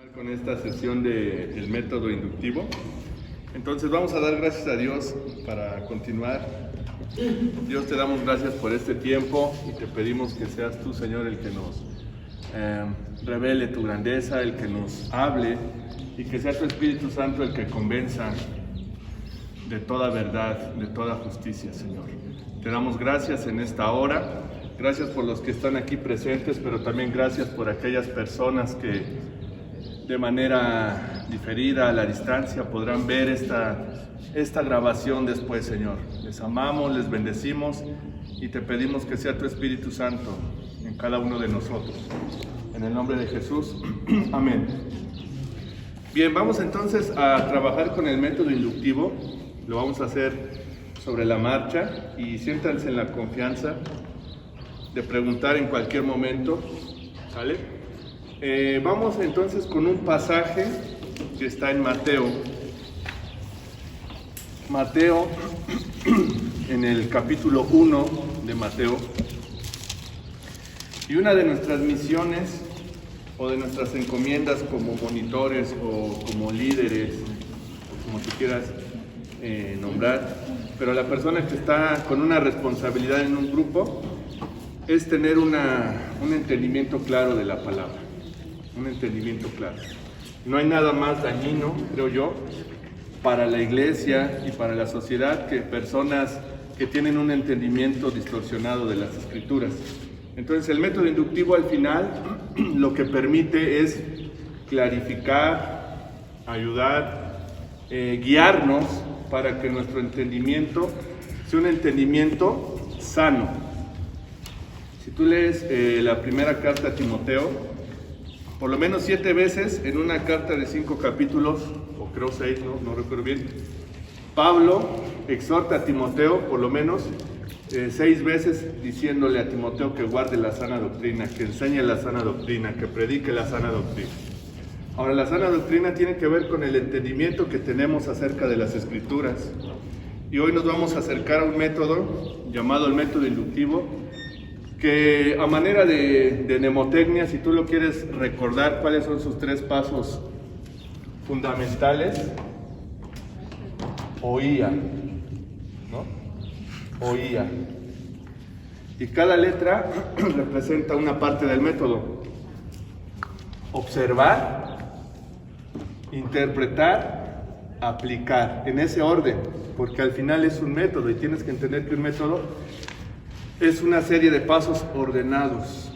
Con esta sesión del método inductivo. Entonces vamos a dar gracias a Dios para continuar. Dios, te damos gracias por este tiempo y te pedimos que seas tú, Señor, el que nos revele tu grandeza, el que nos hable, y que sea tu Espíritu Santo el que convenza de toda verdad, de toda justicia, Señor. Te damos gracias en esta hora. Gracias por los que están aquí presentes, pero también gracias por aquellas personas que de manera diferida, a la distancia, podrán ver esta grabación después, Señor. Les amamos, les bendecimos y te pedimos que sea tu Espíritu Santo en cada uno de nosotros. En el nombre de Jesús, amén. Bien, vamos entonces a trabajar con el método inductivo. Lo vamos a hacer sobre la marcha y siéntanse en la confianza de preguntar en cualquier momento, ¿sale? Vamos entonces con un pasaje que está en Mateo. Mateo, en el capítulo 1 de Mateo. Y una de nuestras misiones o de nuestras encomiendas como monitores o como líderes, o como tú quieras nombrar, pero la persona que está con una responsabilidad en un grupo, es tener un entendimiento claro de la palabra. Un entendimiento claro. No hay nada más dañino, creo yo, para la iglesia y para la sociedad que personas que tienen un entendimiento distorsionado de las Escrituras. Entonces el método inductivo al final lo que permite es clarificar, ayudar, guiarnos para que nuestro entendimiento sea un entendimiento sano. Si tú lees la primera carta a Timoteo, por lo menos 7 veces en una carta de 5 capítulos, o creo 6, no recuerdo bien, Pablo exhorta a Timoteo por lo menos 6 veces diciéndole a Timoteo que guarde la sana doctrina, que enseñe la sana doctrina, que predique la sana doctrina. Ahora, la sana doctrina tiene que ver con el entendimiento que tenemos acerca de las Escrituras. Y hoy nos vamos a acercar a un método llamado el método inductivo, que a manera de mnemotecnia, si tú lo quieres recordar, cuáles son sus 3 pasos fundamentales. Oía, ¿no? Oía. Y cada letra representa una parte del método. Observar, interpretar, aplicar, en ese orden, porque al final es un método y tienes que entender que un método es una serie de pasos ordenados,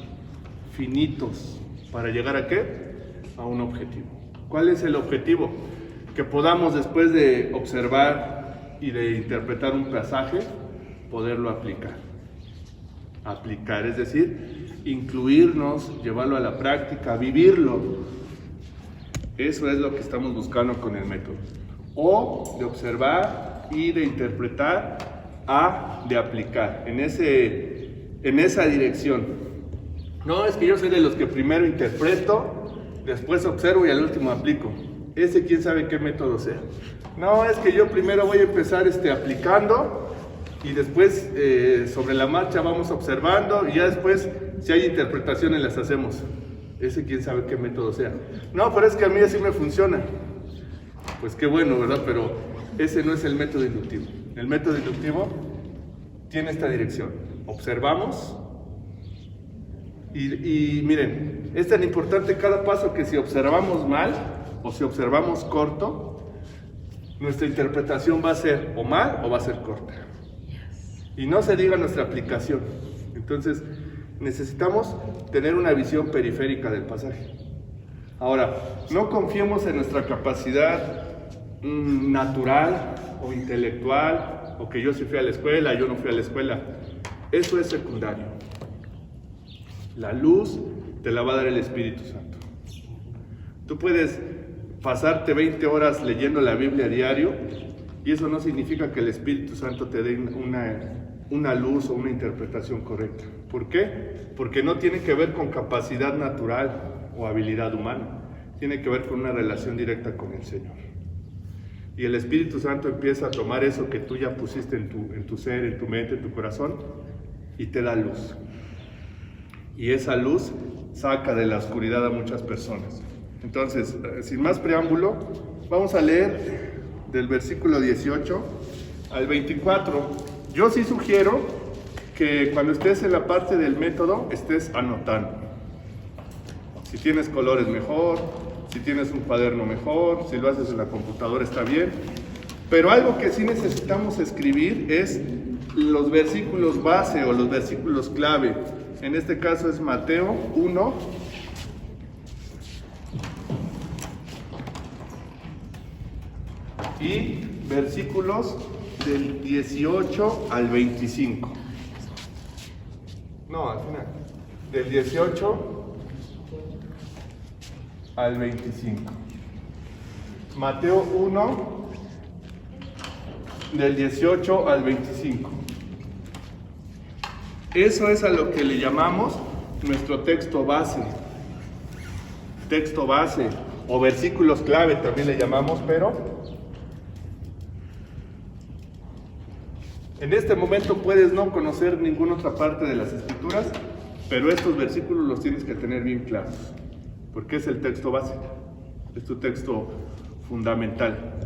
finitos, para llegar ¿a qué? A un objetivo. ¿Cuál es el objetivo? Que podamos, después de observar y de interpretar un pasaje, poderlo aplicar. Aplicar, es decir, incluirnos, llevarlo a la práctica, vivirlo. Eso es lo que estamos buscando con el método. O de observar y de interpretar, de aplicar, en esa dirección. No, es que yo soy de los que primero interpreto, después observo y al último aplico. Ese quién sabe qué método sea. No, es que yo primero voy a empezar aplicando y después sobre la marcha vamos observando y ya después, si hay interpretaciones, las hacemos. Ese quién sabe qué método sea. No, pero es que a mí así me funciona. Pues qué bueno, ¿verdad? Pero ese no es el método inductivo. El método inductivo tiene esta dirección. Observamos y miren, es tan importante cada paso que si observamos mal o si observamos corto, nuestra interpretación va a ser o mal o va a ser corta. Y no se diga nuestra aplicación. Entonces, necesitamos tener una visión periférica del pasaje. Ahora, no confiemos en nuestra capacidad natural o intelectual, o que yo sí fui a la escuela, yo no fui a la escuela. Eso es secundario. La luz te la va a dar el Espíritu Santo. Tú puedes pasarte 20 horas leyendo la Biblia a diario y eso no significa que el Espíritu Santo te dé una luz o una interpretación correcta. ¿Por qué? Porque no tiene que ver con capacidad natural o habilidad humana. Tiene que ver con una relación directa con el Señor. Y el Espíritu Santo empieza a tomar eso que tú ya pusiste en tu ser, en tu mente, en tu corazón, y te da luz. Y esa luz saca de la oscuridad a muchas personas. Entonces, sin más preámbulo, vamos a leer del versículo 18 al 24. Yo sí sugiero que cuando estés en la parte del método, estés anotando. Si tienes colores mejor, si tienes un cuaderno mejor, si lo haces en la computadora está bien. Pero algo que sí necesitamos escribir es los versículos base o los versículos clave. En este caso es Mateo 1. Y versículos del 18 al 25. No, al final. Del 18 al 25. Mateo 1, del 18 al 25. Eso es a lo que le llamamos nuestro texto base. Texto base o versículos clave también le llamamos, pero en este momento puedes no conocer ninguna otra parte de las Escrituras, pero estos versículos los tienes que tener bien claros, porque es el texto base, es tu texto fundamental,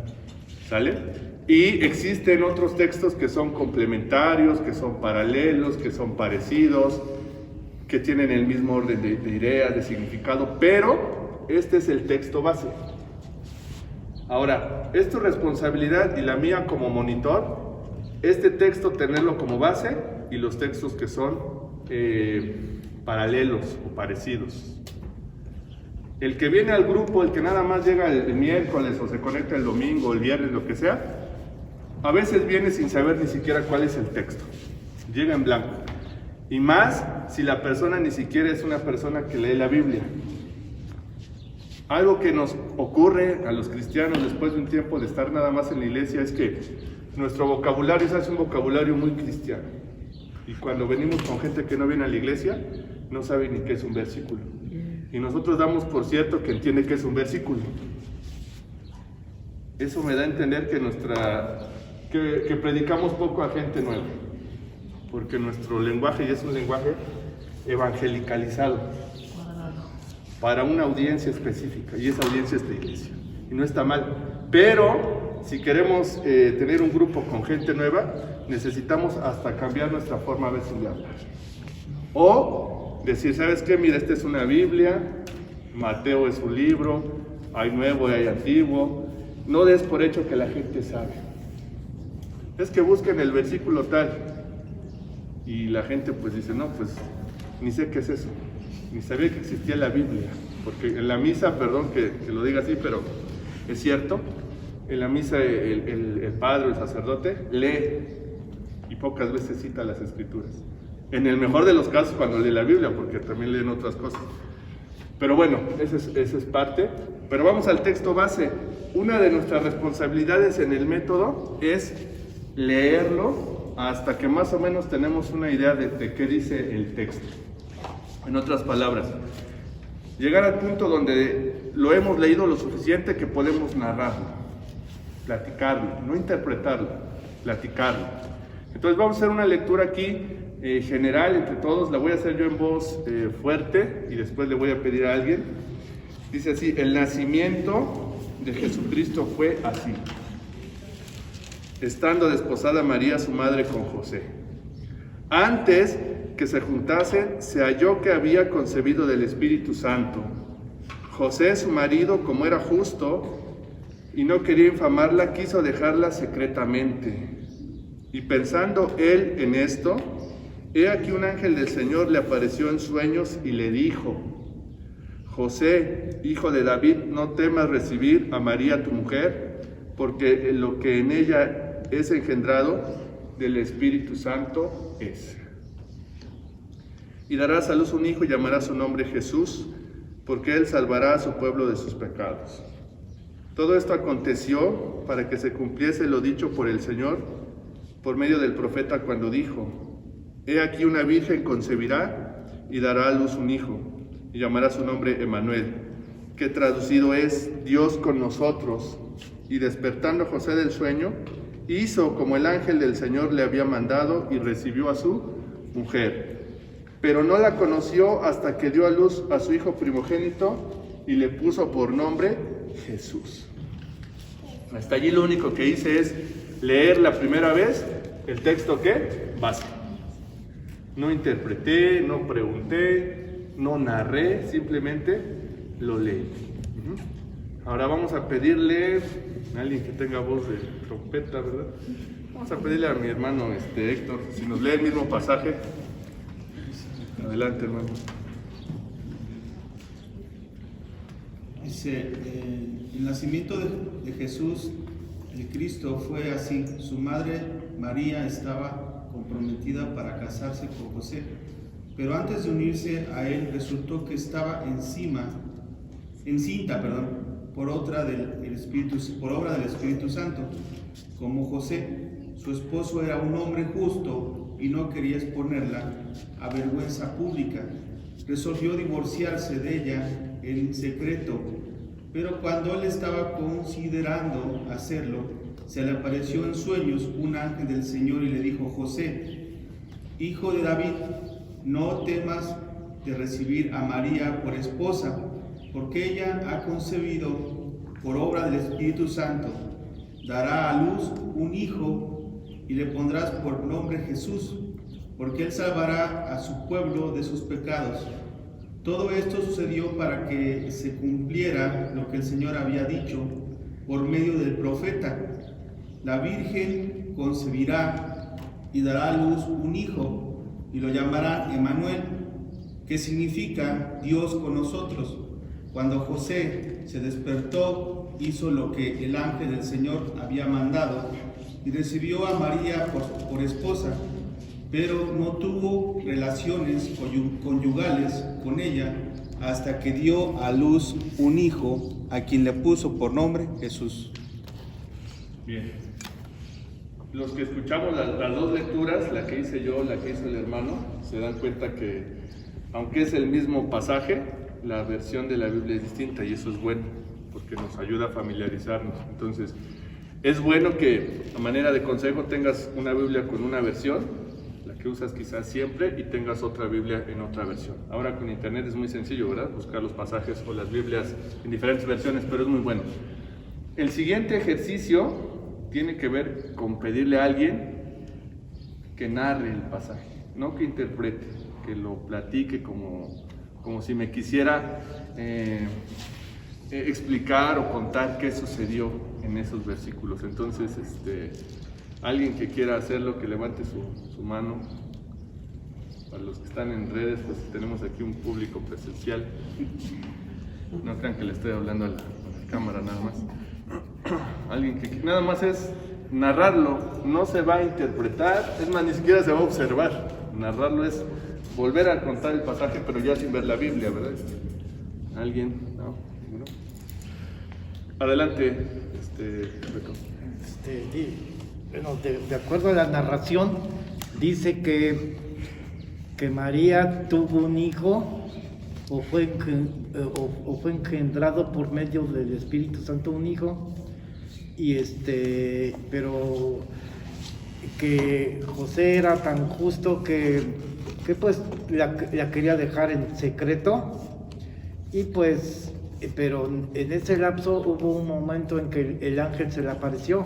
¿sale? Y existen otros textos que son complementarios, que son paralelos, que son parecidos, que tienen el mismo orden de ideas, de significado, pero este es el texto base. Ahora, es tu responsabilidad y la mía como monitor, este texto tenerlo como base y los textos que son paralelos o parecidos. El que viene al grupo, el que nada más llega el miércoles o se conecta el domingo o el viernes, lo que sea, a veces viene sin saber ni siquiera cuál es el texto. Llega en blanco. Y más si la persona ni siquiera es una persona que lee la Biblia. Algo que nos ocurre a los cristianos después de un tiempo de estar nada más en la iglesia es que nuestro vocabulario se hace un vocabulario muy cristiano. Y cuando venimos con gente que no viene a la iglesia, no sabe ni qué es un versículo. Y nosotros damos por cierto que entiende qué es un versículo. Eso me da a entender que predicamos poco a gente nueva. Porque nuestro lenguaje ya es un lenguaje evangelicalizado para una audiencia específica, y esa audiencia es la iglesia. Y no está mal. Pero si queremos tener un grupo con gente nueva, necesitamos hasta cambiar nuestra forma a veces de hablar. O decir, ¿sabes qué? Mira, esta es una Biblia, Mateo es un libro, hay nuevo y hay antiguo. No des por hecho que la gente sabe. Es que busquen el versículo tal. Y la gente pues dice, no, pues ni sé qué es eso. Ni sabía que existía la Biblia. Porque en la misa, perdón que lo diga así, pero es cierto, en la misa el padre o el sacerdote lee y pocas veces cita las Escrituras. En el mejor de los casos cuando lee la Biblia, porque también leen otras cosas. Pero bueno, esa es parte. Pero vamos al texto base. Una de nuestras responsabilidades en el método es leerlo hasta que más o menos tenemos una idea de qué dice el texto. En otras palabras, llegar al punto donde lo hemos leído lo suficiente que podemos narrarlo, platicarlo, no interpretarlo, platicarlo. Entonces vamos a hacer una lectura aquí general entre todos. La voy a hacer yo en voz fuerte y después le voy a pedir a alguien. Dice así: el nacimiento de Jesucristo fue así. Estando desposada María, su madre, con José. Antes que se juntasen, se halló que había concebido del Espíritu Santo. José, su marido, como era justo y no quería infamarla, quiso dejarla secretamente. Y pensando él en esto, he aquí un ángel del Señor le apareció en sueños y le dijo: José, hijo de David, no temas recibir a María tu mujer, porque lo que en ella es engendrado del Espíritu Santo es. Y darás a luz un hijo y llamará su nombre Jesús, porque él salvará a su pueblo de sus pecados. Todo esto aconteció para que se cumpliese lo dicho por el Señor por medio del profeta cuando dijo: he aquí una virgen concebirá y dará a luz un hijo, y llamará su nombre Emmanuel, que traducido es Dios con nosotros. Y despertando José del sueño, hizo como el ángel del Señor le había mandado y recibió a su mujer. Pero no la conoció hasta que dio a luz a su hijo primogénito y le puso por nombre Jesús. Hasta allí lo único que hice es leer la primera vez el texto que base. No interpreté, no pregunté, no narré, simplemente lo leí. Ahora vamos a pedirle a alguien que tenga voz de trompeta, ¿verdad? Vamos a pedirle a mi hermano Héctor, si nos lee el mismo pasaje. Adelante, hermano. Dice, el nacimiento de Jesús, el Cristo, fue así. Su madre María estaba comprometida para casarse con José, pero antes de unirse a él resultó que estaba encinta, por obra del Espíritu Santo. Como José, su esposo, era un hombre justo y no quería exponerla a vergüenza pública, resolvió divorciarse de ella en secreto. Pero cuando él estaba considerando hacerlo, se le apareció en sueños un ángel del Señor y le dijo: José, hijo de David, no temas de recibir a María por esposa, porque ella ha concebido por obra del Espíritu Santo. Dará a luz un hijo y le pondrás por nombre Jesús, porque él salvará a su pueblo de sus pecados. Todo esto sucedió para que se cumpliera lo que el Señor había dicho por medio del profeta: la Virgen concebirá y dará a luz un hijo y lo llamará Emmanuel, que significa Dios con nosotros. Cuando José se despertó, hizo lo que el ángel del Señor había mandado y recibió a María por esposa, pero no tuvo relaciones conyugales con ella hasta que dio a luz un hijo, a quien le puso por nombre Jesús. Bien. Los que escuchamos las dos lecturas, la que hice yo, la que hizo el hermano, se dan cuenta que, aunque es el mismo pasaje, la versión de la Biblia es distinta, y eso es bueno, porque nos ayuda a familiarizarnos. Entonces, es bueno que, a manera de consejo, tengas una Biblia con una versión, la que usas quizás siempre, y tengas otra Biblia en otra versión. Ahora con internet es muy sencillo, ¿verdad? Buscar los pasajes o las Biblias en diferentes versiones, pero es muy bueno. El siguiente ejercicio tiene que ver con pedirle a alguien que narre el pasaje, no que interprete, que lo platique como si me quisiera explicar o contar qué sucedió en esos versículos. Entonces, alguien que quiera hacerlo, que levante su mano. Para los que están en redes, pues tenemos aquí un público presencial. No crean que le estoy hablando a la cámara nada más. Alguien que nada más es narrarlo, no se va a interpretar, es más, ni siquiera se va a observar. Narrarlo es volver a contar el pasaje, pero ya sin ver la Biblia, ¿verdad? ¿Alguien? ¿No? ¿Ninguno? Adelante, Beto. Bueno, de acuerdo a la narración, dice que María tuvo un hijo o fue engendrado por medio del Espíritu Santo un hijo, pero que José era tan justo que pues la quería dejar en secreto, y pues pero en ese lapso hubo un momento en que el ángel se le apareció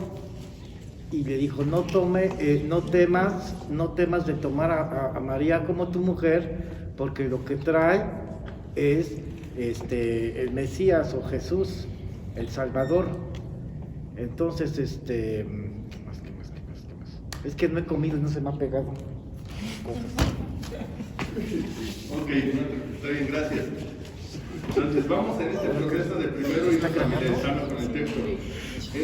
y le dijo: no temas de tomar a María como tu mujer, porque lo que trae es el Mesías o Jesús, el Salvador. Entonces, ¿qué más? Es que no he comido y no se me ha pegado cosas. Ok, está bien, gracias. Entonces vamos en este proceso de primero ir familiarizando con el texto.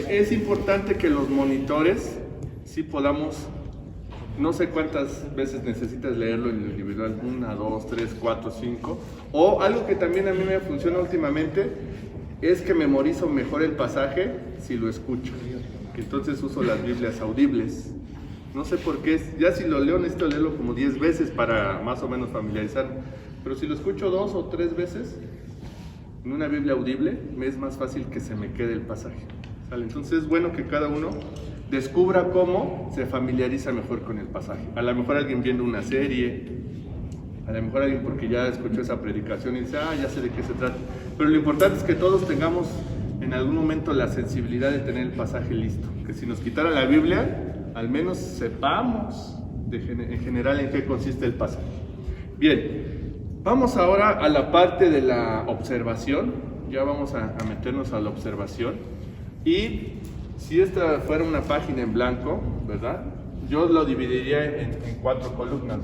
Es importante que los monitores sí podamos, no sé cuántas veces necesitas leerlo en lo individual, 1, 2, 3, 4, 5, o algo que también a mí me funciona últimamente es que memorizo mejor el pasaje si lo escucho. Entonces uso las Biblias audibles. No sé por qué, ya si lo leo necesito leerlo como 10 veces para más o menos familiarizarme, pero si lo escucho 2 o 3 veces en una Biblia audible, me es más fácil que se me quede el pasaje, ¿sale? Entonces es bueno que cada uno descubra cómo se familiariza mejor con el pasaje. A lo mejor alguien viendo una serie, a lo mejor alguien porque ya escuchó esa predicación y dice: ya sé de qué se trata. Pero lo importante es que todos tengamos en algún momento la sensibilidad de tener el pasaje listo. Que si nos quitara la Biblia, al menos sepamos en general en qué consiste el pasaje. Bien, vamos ahora a la parte de la observación. Ya vamos a meternos a la observación. Y si esta fuera una página en blanco, ¿verdad? Yo lo dividiría en 4 columnas.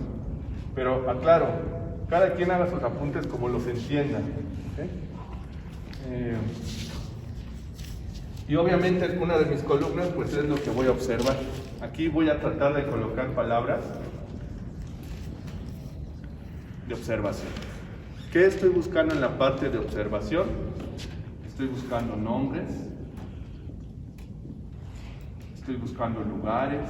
Pero aclaro, cada quien haga sus apuntes como los entienda. ¿Okay? Y obviamente una de mis columnas pues es lo que voy a observar. Aquí voy a tratar de colocar palabras de observación. ¿Qué estoy buscando en la parte de observación? Estoy buscando nombres, estoy buscando lugares,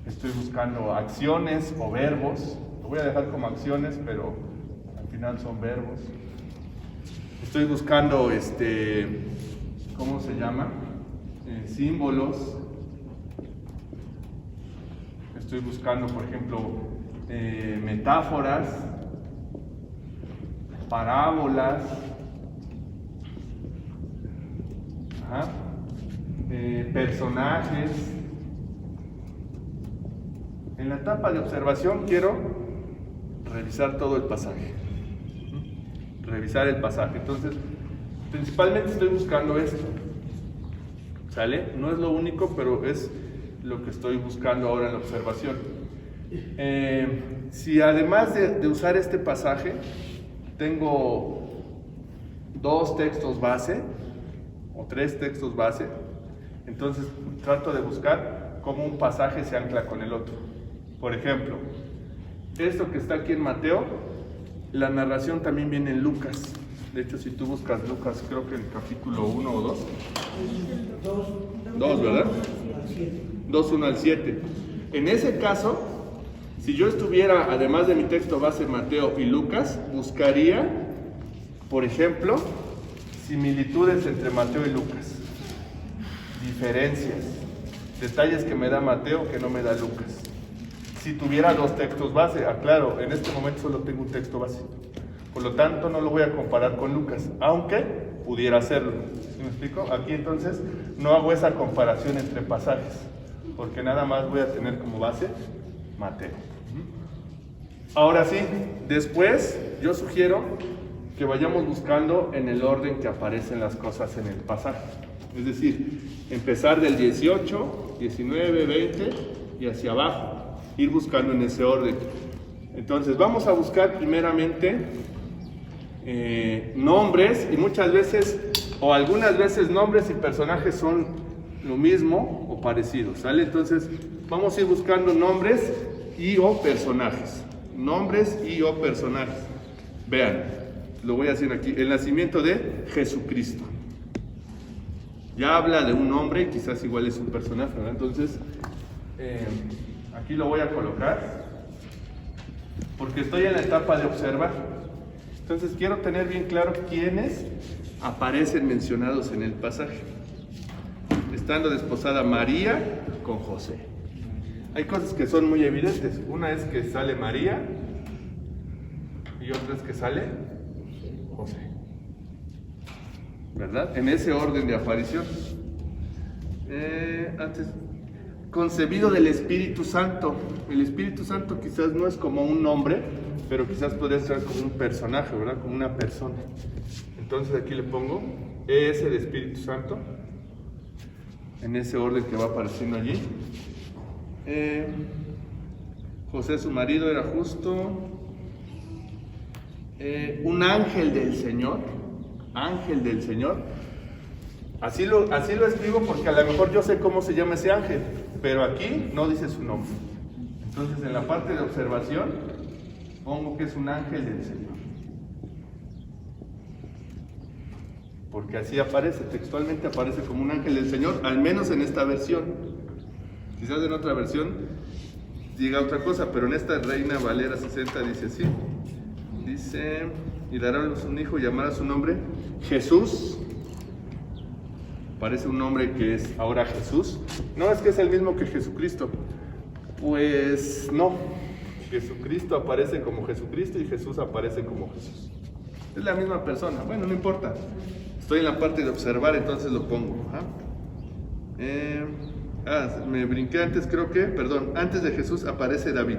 estoy buscando acciones o verbos. Lo voy a dejar como acciones, pero al final son verbos. Estoy buscando, ¿cómo se llama? Símbolos. Estoy buscando, por ejemplo, metáforas, parábolas, personajes. En la etapa de observación quiero revisar todo el pasaje. Revisar el pasaje. Entonces, principalmente estoy buscando esto. ¿Sale? No es lo único, pero es lo que estoy buscando ahora en la observación. Si además de usar este pasaje, tengo 2 textos base o 3 textos base, entonces trato de buscar cómo un pasaje se ancla con el otro. Por ejemplo, esto que está aquí en Mateo, la narración también viene en Lucas. De hecho, si tú buscas Lucas, creo que en el capítulo 1 o 2. 2, ¿verdad? 2, 1 al 7. En ese caso, si yo estuviera, además de mi texto base Mateo y Lucas, buscaría, por ejemplo, similitudes entre Mateo y Lucas. Diferencias. Detalles que me da Mateo que no me da Lucas. Si tuviera 2 textos base, aclaro, en este momento solo tengo un texto base. Por lo tanto, no lo voy a comparar con Lucas, aunque pudiera hacerlo. ¿Sí me explico? Aquí entonces no hago esa comparación entre pasajes, porque nada más voy a tener como base Mateo. Ahora sí, después yo sugiero que vayamos buscando en el orden que aparecen las cosas en el pasaje. Es decir, empezar del 18, 19, 20 y hacia abajo. Ir buscando en ese orden. Entonces vamos a buscar primeramente nombres, y muchas veces o algunas veces nombres y personajes son lo mismo o parecidos, ¿sale? Entonces vamos a ir buscando nombres y o personajes. Nombres y o personajes. Vean, lo voy haciendo aquí. El nacimiento de Jesucristo. Ya habla de un nombre y quizás igual es un personaje, ¿verdad? Entonces aquí lo voy a colocar porque estoy en la etapa de observar. Entonces quiero tener bien claro quiénes aparecen mencionados en el pasaje. Estando desposada María con José. Hay cosas que son muy evidentes. Una es que sale María y otra es que sale José. ¿Verdad? En ese orden de aparición. Antes, concebido del Espíritu Santo. El Espíritu Santo quizás no es como un nombre, pero quizás podría ser como un personaje, ¿verdad? Como una persona. Entonces aquí le pongo, es el Espíritu Santo, en ese orden que va apareciendo allí. José, su marido, era justo. Un ángel del Señor. Ángel del Señor. Así lo escribo porque a lo mejor yo sé cómo se llama ese ángel, pero aquí no dice su nombre. Entonces en la parte de observación pongo que es un ángel del Señor, porque así aparece, textualmente aparece como un ángel del Señor, al menos en esta versión. Quizás en otra versión diga otra cosa, pero en esta Reina Valera 60 dice así. Dice, y dará a luz un hijo y llamará su nombre Jesús. Parece un nombre que es ahora Jesús. No, es que es el mismo que Jesucristo. Pues no. Jesucristo aparece como Jesucristo y Jesús aparece como Jesús. Es la misma persona. Bueno, no importa. Estoy en la parte de observar, entonces lo pongo. Me brinqué antes, antes de Jesús aparece David,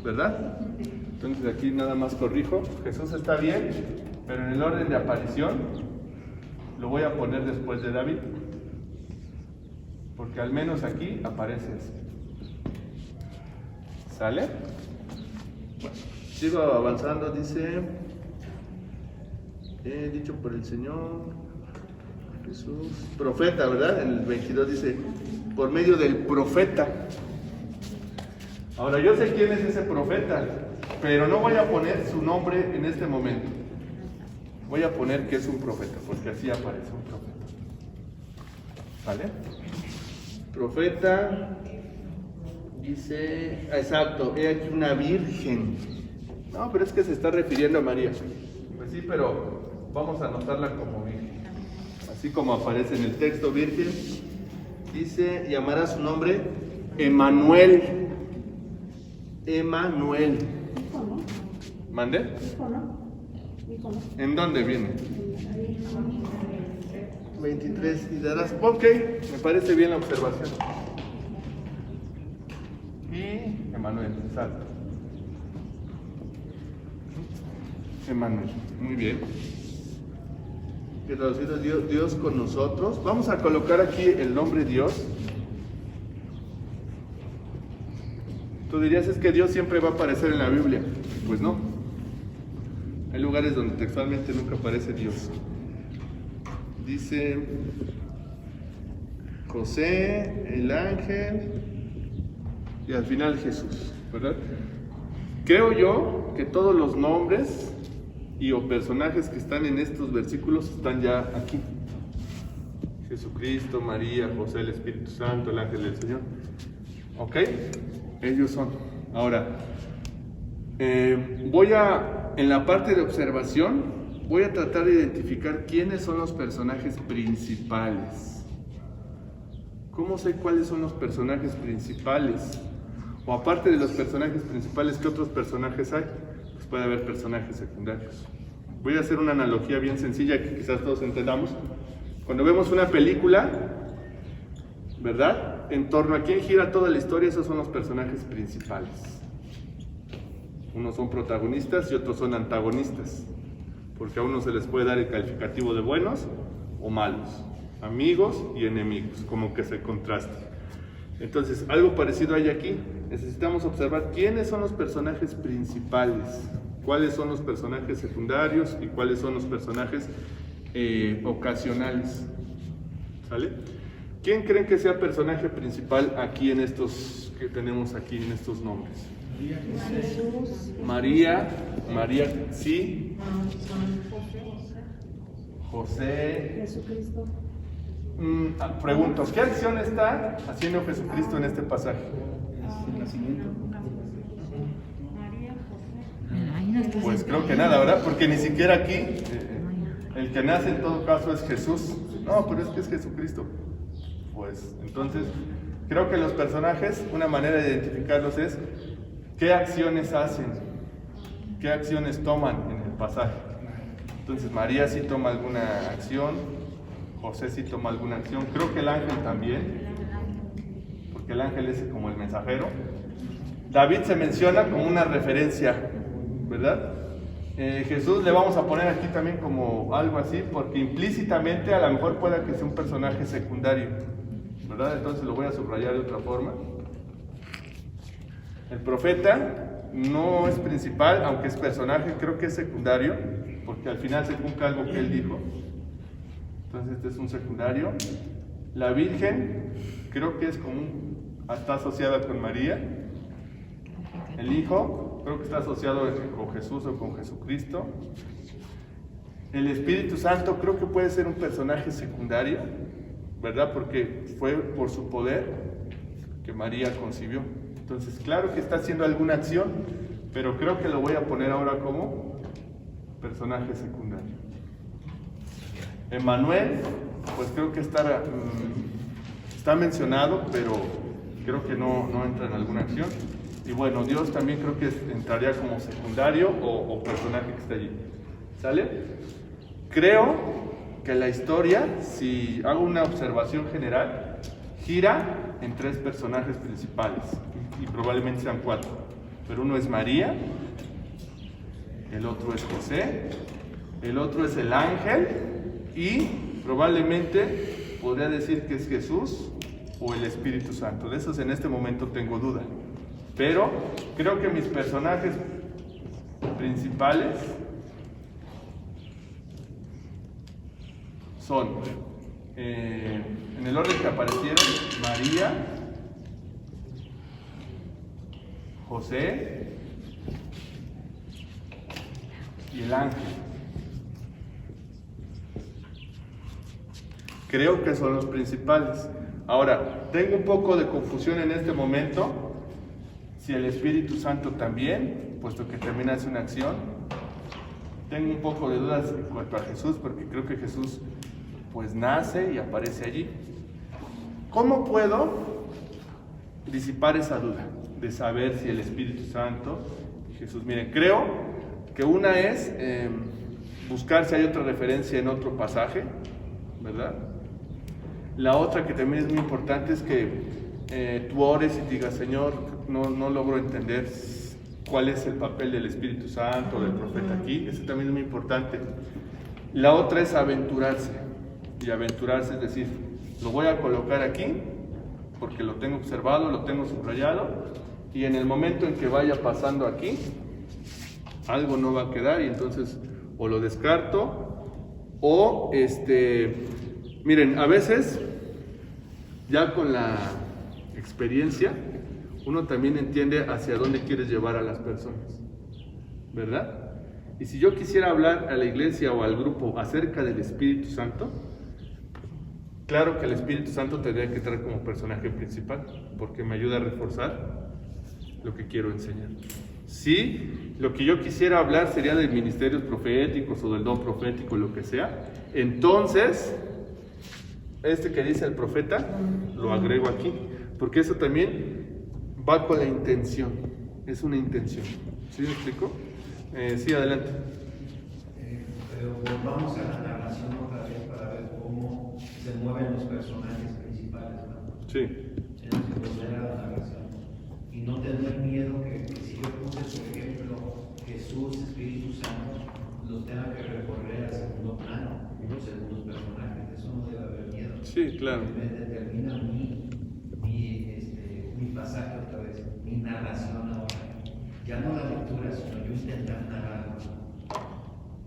¿verdad? Entonces aquí nada más corrijo. Jesús está bien, pero en el orden de aparición lo voy a poner después de David, porque al menos aquí aparece así. ¿Sale? Bueno, sigo avanzando. Dice, dicho por el Señor Jesús, profeta, ¿verdad? En el 22 dice, por medio del profeta. Ahora, yo sé quién es ese profeta, pero no voy a poner su nombre en este momento. Voy a poner que es un profeta, porque así aparece un profeta. ¿Vale? Profeta, dice, exacto, he aquí una virgen. No, pero es que se está refiriendo a María. Pues sí, pero vamos a anotarla como virgen. Así como aparece en el texto, virgen. Dice, llamará su nombre Emmanuel. Emmanuel. ¿Mande? ¿En dónde viene? 23 y darás. Ok, me parece bien la observación. Y Emmanuel, exacto. Emmanuel, muy bien. Que traducido Dios con nosotros. Vamos a colocar aquí el nombre Dios. Tú dirías, es que Dios siempre va a aparecer en la Biblia. Pues no. Hay lugares donde textualmente nunca aparece Dios. Dice José, el ángel y al final Jesús, ¿verdad? Creo yo que todos los nombres o personajes que están en estos versículos están ya aquí. Jesucristo, María, José, el Espíritu Santo, el ángel del Señor. ¿Ok? Ellos son. Ahora, en la parte de observación, voy a tratar de identificar quiénes son los personajes principales. ¿Cómo sé cuáles son los personajes principales? O aparte de los personajes principales, ¿qué otros personajes hay? Pues puede haber personajes secundarios. Voy a hacer una analogía bien sencilla que quizás todos entendamos. Cuando vemos una película, ¿verdad? En torno a quién gira toda la historia, esos son los personajes principales. Unos son protagonistas y otros son antagonistas, porque a unos se les puede dar el calificativo de buenos o malos, amigos y enemigos, como que se contrasta. Entonces, algo parecido hay aquí. Necesitamos observar quiénes son los personajes principales, cuáles son los personajes secundarios y cuáles son los personajes ocasionales. ¿Sale? ¿Quién creen que sea personaje principal aquí en estos que tenemos aquí en estos nombres? María, sí. José. Jesucristo. Pregunto, ¿qué acción está haciendo Jesucristo en este pasaje? El nacimiento. Pues creo que nada, ¿verdad? Porque ni siquiera aquí el que nace en todo caso es Jesús. No, pero es que es Jesucristo. Pues entonces, creo que los personajes, una manera de identificarlos es qué acciones hacen, qué acciones toman en el pasaje. Entonces, María sí toma alguna acción, José sí toma alguna acción, creo que el ángel también, porque el ángel es como el mensajero. David se menciona como una referencia, ¿verdad? Jesús le vamos a poner aquí también como algo así, porque implícitamente a lo mejor pueda que sea un personaje secundario, ¿verdad? Entonces lo voy a subrayar de otra forma. El profeta no es principal, aunque es personaje, creo que es secundario, porque al final se cumple algo que él dijo. Entonces este es un secundario. La Virgen, creo que es está asociada con María. El Hijo, creo que está asociado con Jesús o con Jesucristo. El Espíritu Santo creo que puede ser un personaje secundario, ¿verdad? Porque fue por su poder que María concibió. Entonces, claro que está haciendo alguna acción, pero creo que lo voy a poner ahora como personaje secundario. Emmanuel, pues creo que está mencionado, pero creo que no entra en alguna acción. Y bueno, Dios también creo que entraría como secundario o personaje que está allí. ¿Sale? Creo que la historia, si hago una observación general, gira en 3 personajes principales, y probablemente sean 4, pero uno es María, el otro es José, el otro es el ángel, y probablemente podría decir que es Jesús o el Espíritu Santo. De esos en este momento tengo duda, pero creo que mis personajes principales son, en el orden que aparecieron, María, José y el ángel. Creo que son los principales. Ahora, tengo un poco de confusión en este momento, si el Espíritu Santo también, puesto que también hace una acción. Tengo un poco de dudas en cuanto a Jesús, porque creo que Jesús pues nace y aparece allí. ¿Cómo puedo disipar esa duda de saber si el Espíritu Santo y Jesús? Miren, creo que una es buscar si hay otra referencia en otro pasaje, ¿verdad? La otra que también es muy importante es que tú ores y digas, Señor, no logro entender cuál es el papel del Espíritu Santo, del profeta aquí. Eso también es muy importante. La otra es aventurarse. Y aventurarse es decir, lo voy a colocar aquí porque lo tengo observado, lo tengo subrayado, y en el momento en que vaya pasando aquí, algo no va a quedar, y entonces o lo descarto o miren, a veces ya con la experiencia uno también entiende hacia dónde quieres llevar a las personas, ¿verdad? Y si yo quisiera hablar a la iglesia o al grupo acerca del Espíritu Santo, claro que el Espíritu Santo tendría que estar como personaje principal, porque me ayuda a reforzar lo que quiero enseñar. Si lo que yo quisiera hablar sería de ministerios proféticos o del don profético, lo que sea, entonces que dice el profeta lo agrego aquí, porque eso también va con la intención, es una intención. ¿Sí me explico? Sí, adelante. Pero volvamos a la narración otra vez para ver cómo se mueven los personajes principales, ¿no? Sí. Tenemos que volver a la narración y no tener miedo que si yo puse, por ejemplo, Jesús, Espíritu Santo, los tenga que recorrer al segundo plano, los segundos personajes. Eso no debe haber miedo. Sí, claro. Me determina mi pasaje otra vez, mi narración ahora. Ya no la lectura, sino yo intentar narrarlo.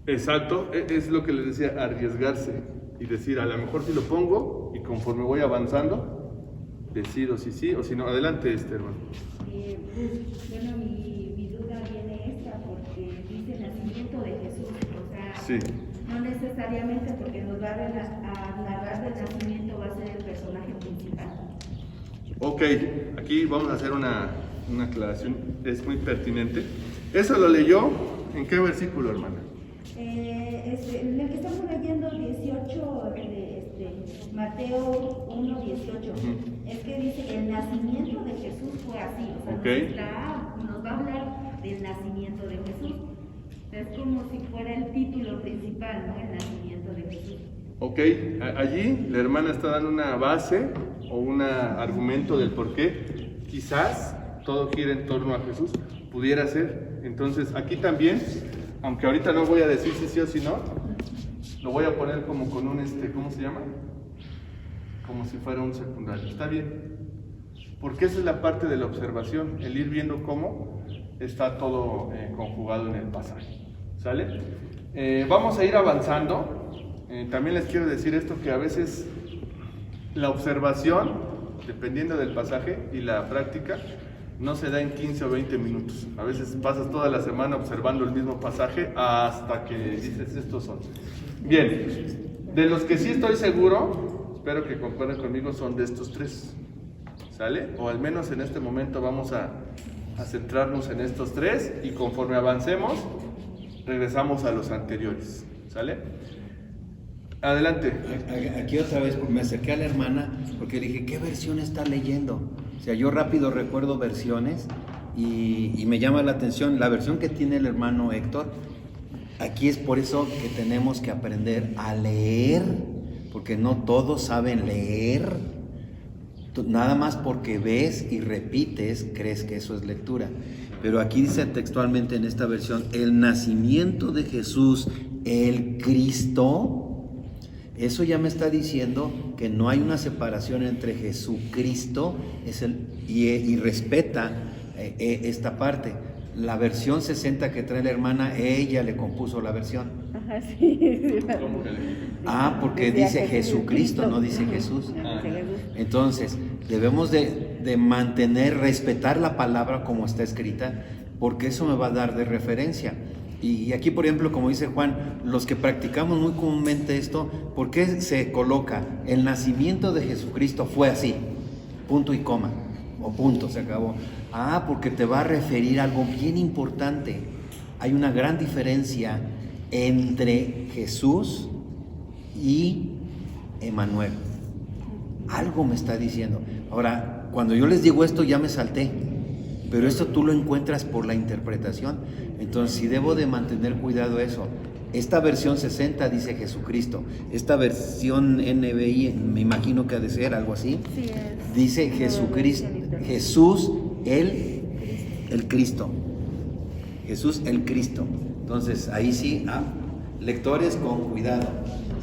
Exacto, es lo que les decía, arriesgarse y decir, a lo mejor si lo pongo y conforme voy avanzando, decido si sí o si no. Adelante, hermano. Bueno, mi duda viene esta porque dice nacimiento de Jesús, o sea, sí. No necesariamente porque nos va a narrar del nacimiento va a ser el personaje principal. Ok, aquí vamos a hacer una aclaración, es muy pertinente. ¿Eso lo leyó en qué versículo, hermana? En el que estamos leyendo 18, Mateo 1, 18, es que dice el nacimiento de Jesús fue así, o sea, okay. nos va a hablar del nacimiento de Jesús. Es como si fuera el título principal, ¿no? El nacimiento de Jesús. Ok, allí la hermana está dando una base o un argumento del por qué quizás todo gira en torno a Jesús, pudiera ser. Entonces aquí también, aunque ahorita no voy a decir si sí o si no, lo voy a poner como con un, ¿cómo se llama? Como si fuera un secundario. Está bien, porque esa es la parte de la observación, el ir viendo cómo está todo conjugado en el pasaje. ¿Sale? Vamos a ir avanzando. También les quiero decir esto, que a veces la observación, dependiendo del pasaje y la práctica, no se da en 15 o 20 minutos. A veces pasas toda la semana observando el mismo pasaje hasta que dices, estos son. Bien, de los que sí estoy seguro, espero que concuerden conmigo, son de estos 3. ¿Sale? O al menos en este momento vamos a centrarnos en estos 3 y conforme avancemos, regresamos a los anteriores. ¿Sale? Adelante. Aquí otra vez me acerqué a la hermana porque dije, ¿qué versión está leyendo? O sea, yo rápido recuerdo versiones y me llama la atención la versión que tiene el hermano Héctor. Aquí es por eso que tenemos que aprender a leer, porque no todos saben leer. Nada más porque ves y repites, crees que eso es lectura. Pero aquí dice textualmente en esta versión, el nacimiento de Jesús, el Cristo. Eso ya me está diciendo que no hay una separación entre Jesucristo y respeta esta parte. La versión 60 que trae la hermana, ella le compuso la versión. Ajá, sí. ¿Cómo que le- Porque Decía dice Jesucristo, no dice Jesús. Entonces, debemos de mantener, respetar la palabra como está escrita, porque eso me va a dar de referencia. Y aquí, por ejemplo, como dice Juan, los que practicamos muy comúnmente esto, ¿por qué se coloca? El nacimiento de Jesucristo fue así, punto y coma, o punto, se acabó. Porque te va a referir a algo bien importante. Hay una gran diferencia entre Jesús y Emmanuel. Algo me está diciendo. Ahora, cuando yo les digo esto ya me salté, pero esto tú lo encuentras por la interpretación. Entonces, sí debo de mantener cuidado eso. Esta versión 60 dice Jesucristo. Esta versión NBI, me imagino que ha de ser algo así, Sí, es. dice Jesucristo, Jesús el Cristo. Jesús el Cristo. Entonces, ahí sí, lectores con cuidado.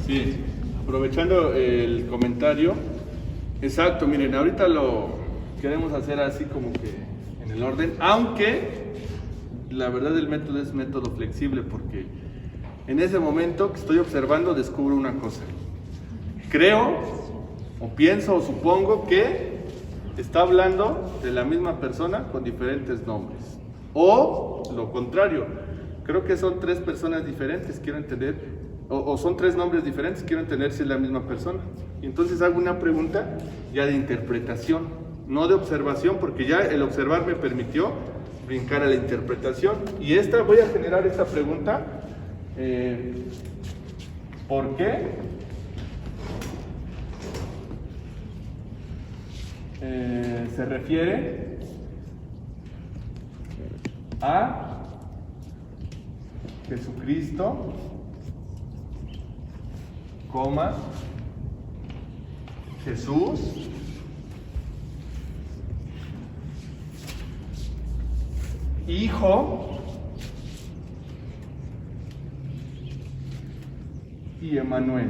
Sí, aprovechando el comentario, exacto, miren, ahorita lo queremos hacer así como que en el orden, aunque la verdad el método es método flexible, porque en ese momento que estoy observando descubro una cosa. Creo, o pienso, o supongo que está hablando de la misma persona con diferentes nombres. O lo contrario, creo que son tres personas diferentes, quiero entender, o son tres nombres diferentes, quiero entender si es la misma persona. Y entonces hago una pregunta ya de interpretación, no de observación, porque ya el observar me permitió brincar a la interpretación. Y voy a generar esta pregunta, ¿por qué? Se refiere a Jesucristo, Jesús, Hijo y Emmanuel,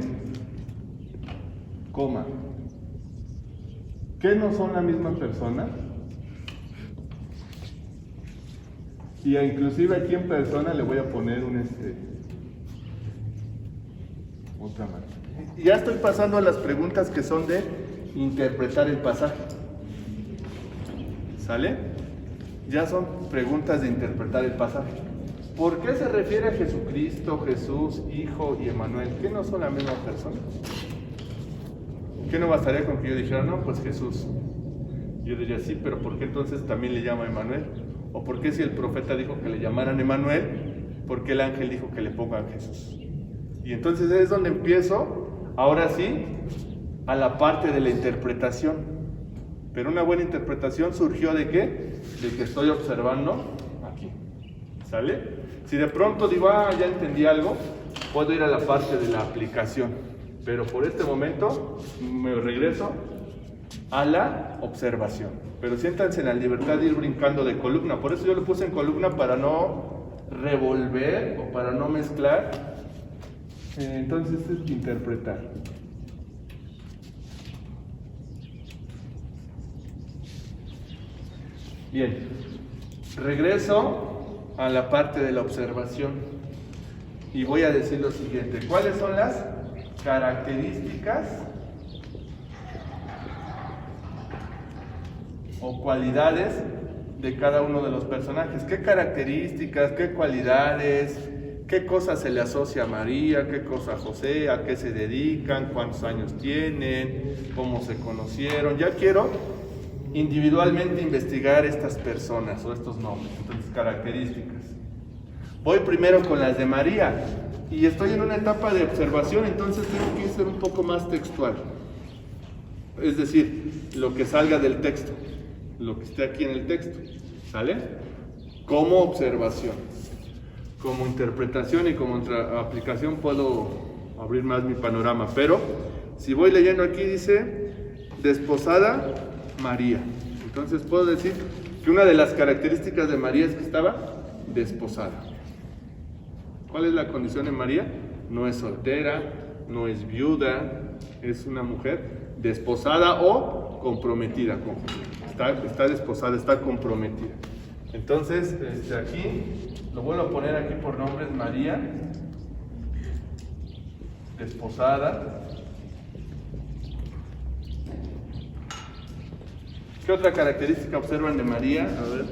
¿qué no son la misma persona? Y inclusive aquí en persona le voy a poner otra más. Ya estoy pasando a las preguntas que son de interpretar el pasaje. ¿Sale? Ya son preguntas de interpretar el pasaje. ¿Por qué se refiere a Jesucristo, Jesús, Hijo y Emmanuel? ¿Qué no son la misma persona? ¿Qué no bastaría con que yo dijera, no, pues Jesús? Yo diría, sí, pero ¿por qué entonces también le llama Emmanuel? ¿O por qué si el profeta dijo que le llamaran Emmanuel, por qué el ángel dijo que le pongan Jesús? Y entonces es donde empiezo, ahora sí, a la parte de la interpretación. Pero una buena interpretación surgió ¿de qué? De que estoy observando aquí. ¿Sale? Si de pronto digo, ya entendí algo, puedo ir a la parte de la aplicación. Pero por este momento me regreso a la observación. Pero siéntanse en la libertad de ir brincando de columna. Por eso yo lo puse en columna, para no revolver o para no mezclar. Entonces es interpretar. Bien, regreso a la parte de la observación y voy a decir lo siguiente. ¿Cuáles son las características o cualidades de cada uno de los personajes? ¿Qué características, qué cualidades, qué cosas se le asocia a María, qué cosa a José, a qué se dedican, cuántos años tienen, cómo se conocieron? Ya quiero individualmente investigar estas personas o estos nombres, entonces características. Voy primero con las de María y estoy en una etapa de observación, entonces tengo que ser un poco más textual. Es decir, lo que salga del texto, lo que esté aquí en el texto, ¿sale? Como observación. como interpretación y como aplicación puedo abrir más mi panorama, pero si voy leyendo aquí dice desposada María. Entonces puedo decir que una de las características de María es que estaba desposada. ¿Cuál es la condición de María? No es soltera, no es viuda, es una mujer desposada o comprometida con José. Está desposada, está comprometida. Entonces, aquí lo vuelvo a poner aquí por nombres: María, desposada. ¿Qué otra característica observan de María? A ver.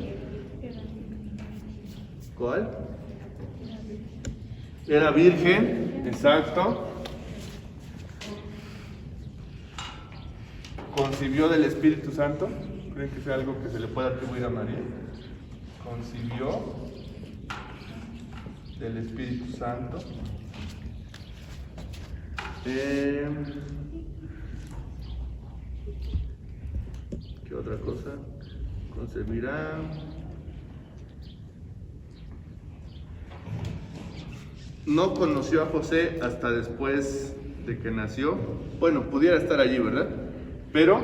¿Cuál? Era virgen, exacto. Concibió del Espíritu Santo. ¿Creen que sea algo que se le pueda atribuir a María? Concibió del Espíritu Santo. ¿Qué otra cosa? Concebirá. No conoció a José hasta después de que nació. Bueno, pudiera estar allí, ¿verdad? Pero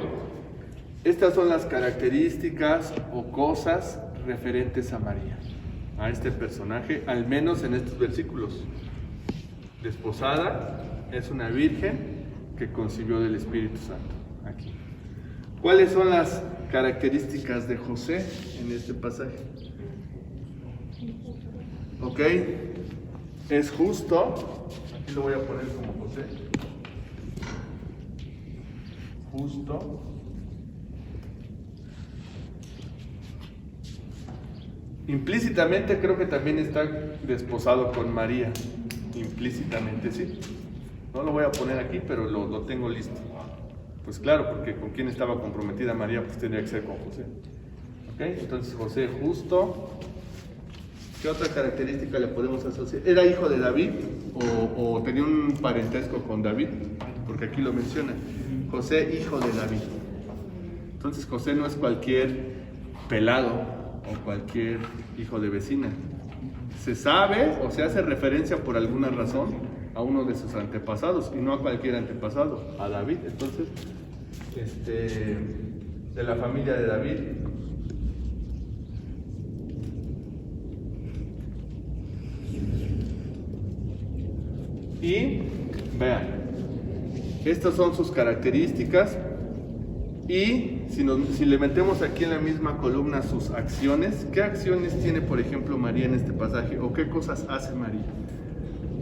estas son las características o cosas referentes a María, a este personaje, al menos en estos versículos. Desposada, es una virgen que concibió del Espíritu Santo. Aquí. ¿Cuáles son las características de José en este pasaje? Ok, es justo. Aquí lo voy a poner como José. Justo. Implícitamente creo que también está desposado con María. Implícitamente, sí. No lo voy a poner aquí, pero lo tengo listo. Pues claro, porque con quién estaba comprometida María, pues tendría que ser con José. ¿Ok? Entonces José justo. ¿Qué otra característica le podemos asociar? ¿Era hijo de David o tenía un parentesco con David? Porque aquí lo menciona. José, hijo de David. Entonces José no es cualquier pelado o cualquier hijo de vecina. Se sabe o se hace referencia por alguna razón a uno de sus antepasados y no a cualquier antepasado, a David. Entonces, de la familia de David. Y vean, estas son sus características. Y si le metemos aquí en la misma columna sus acciones, ¿qué acciones tiene, por ejemplo, María en este pasaje? ¿O qué cosas hace María?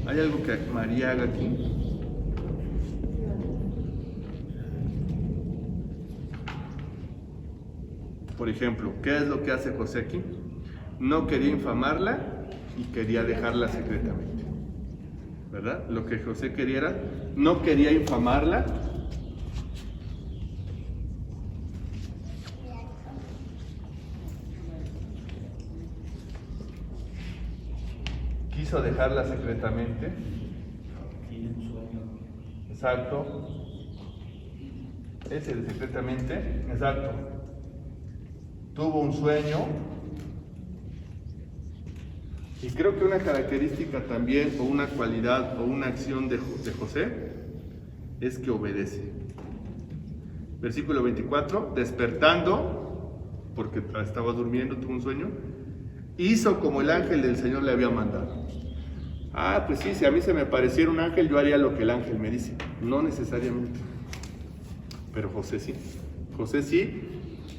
¿Hay algo que María haga aquí? Por ejemplo, ¿qué es lo que hace José aquí? No quería infamarla y quería dejarla secretamente, ¿verdad? Lo que José quería era, no quería infamarla. Quiso dejarla secretamente. Tiene un sueño. Exacto. Ese de secretamente. Exacto. Tuvo un sueño. Y creo que una característica también, o una cualidad, o una acción de José, es que obedece. Versículo 24. Despertando, porque estaba durmiendo, tuvo un sueño, hizo como el ángel del Señor le había mandado. Ah, pues sí, si a mí se me pareciera un ángel, yo haría lo que el ángel me dice. No necesariamente. Pero José sí. José sí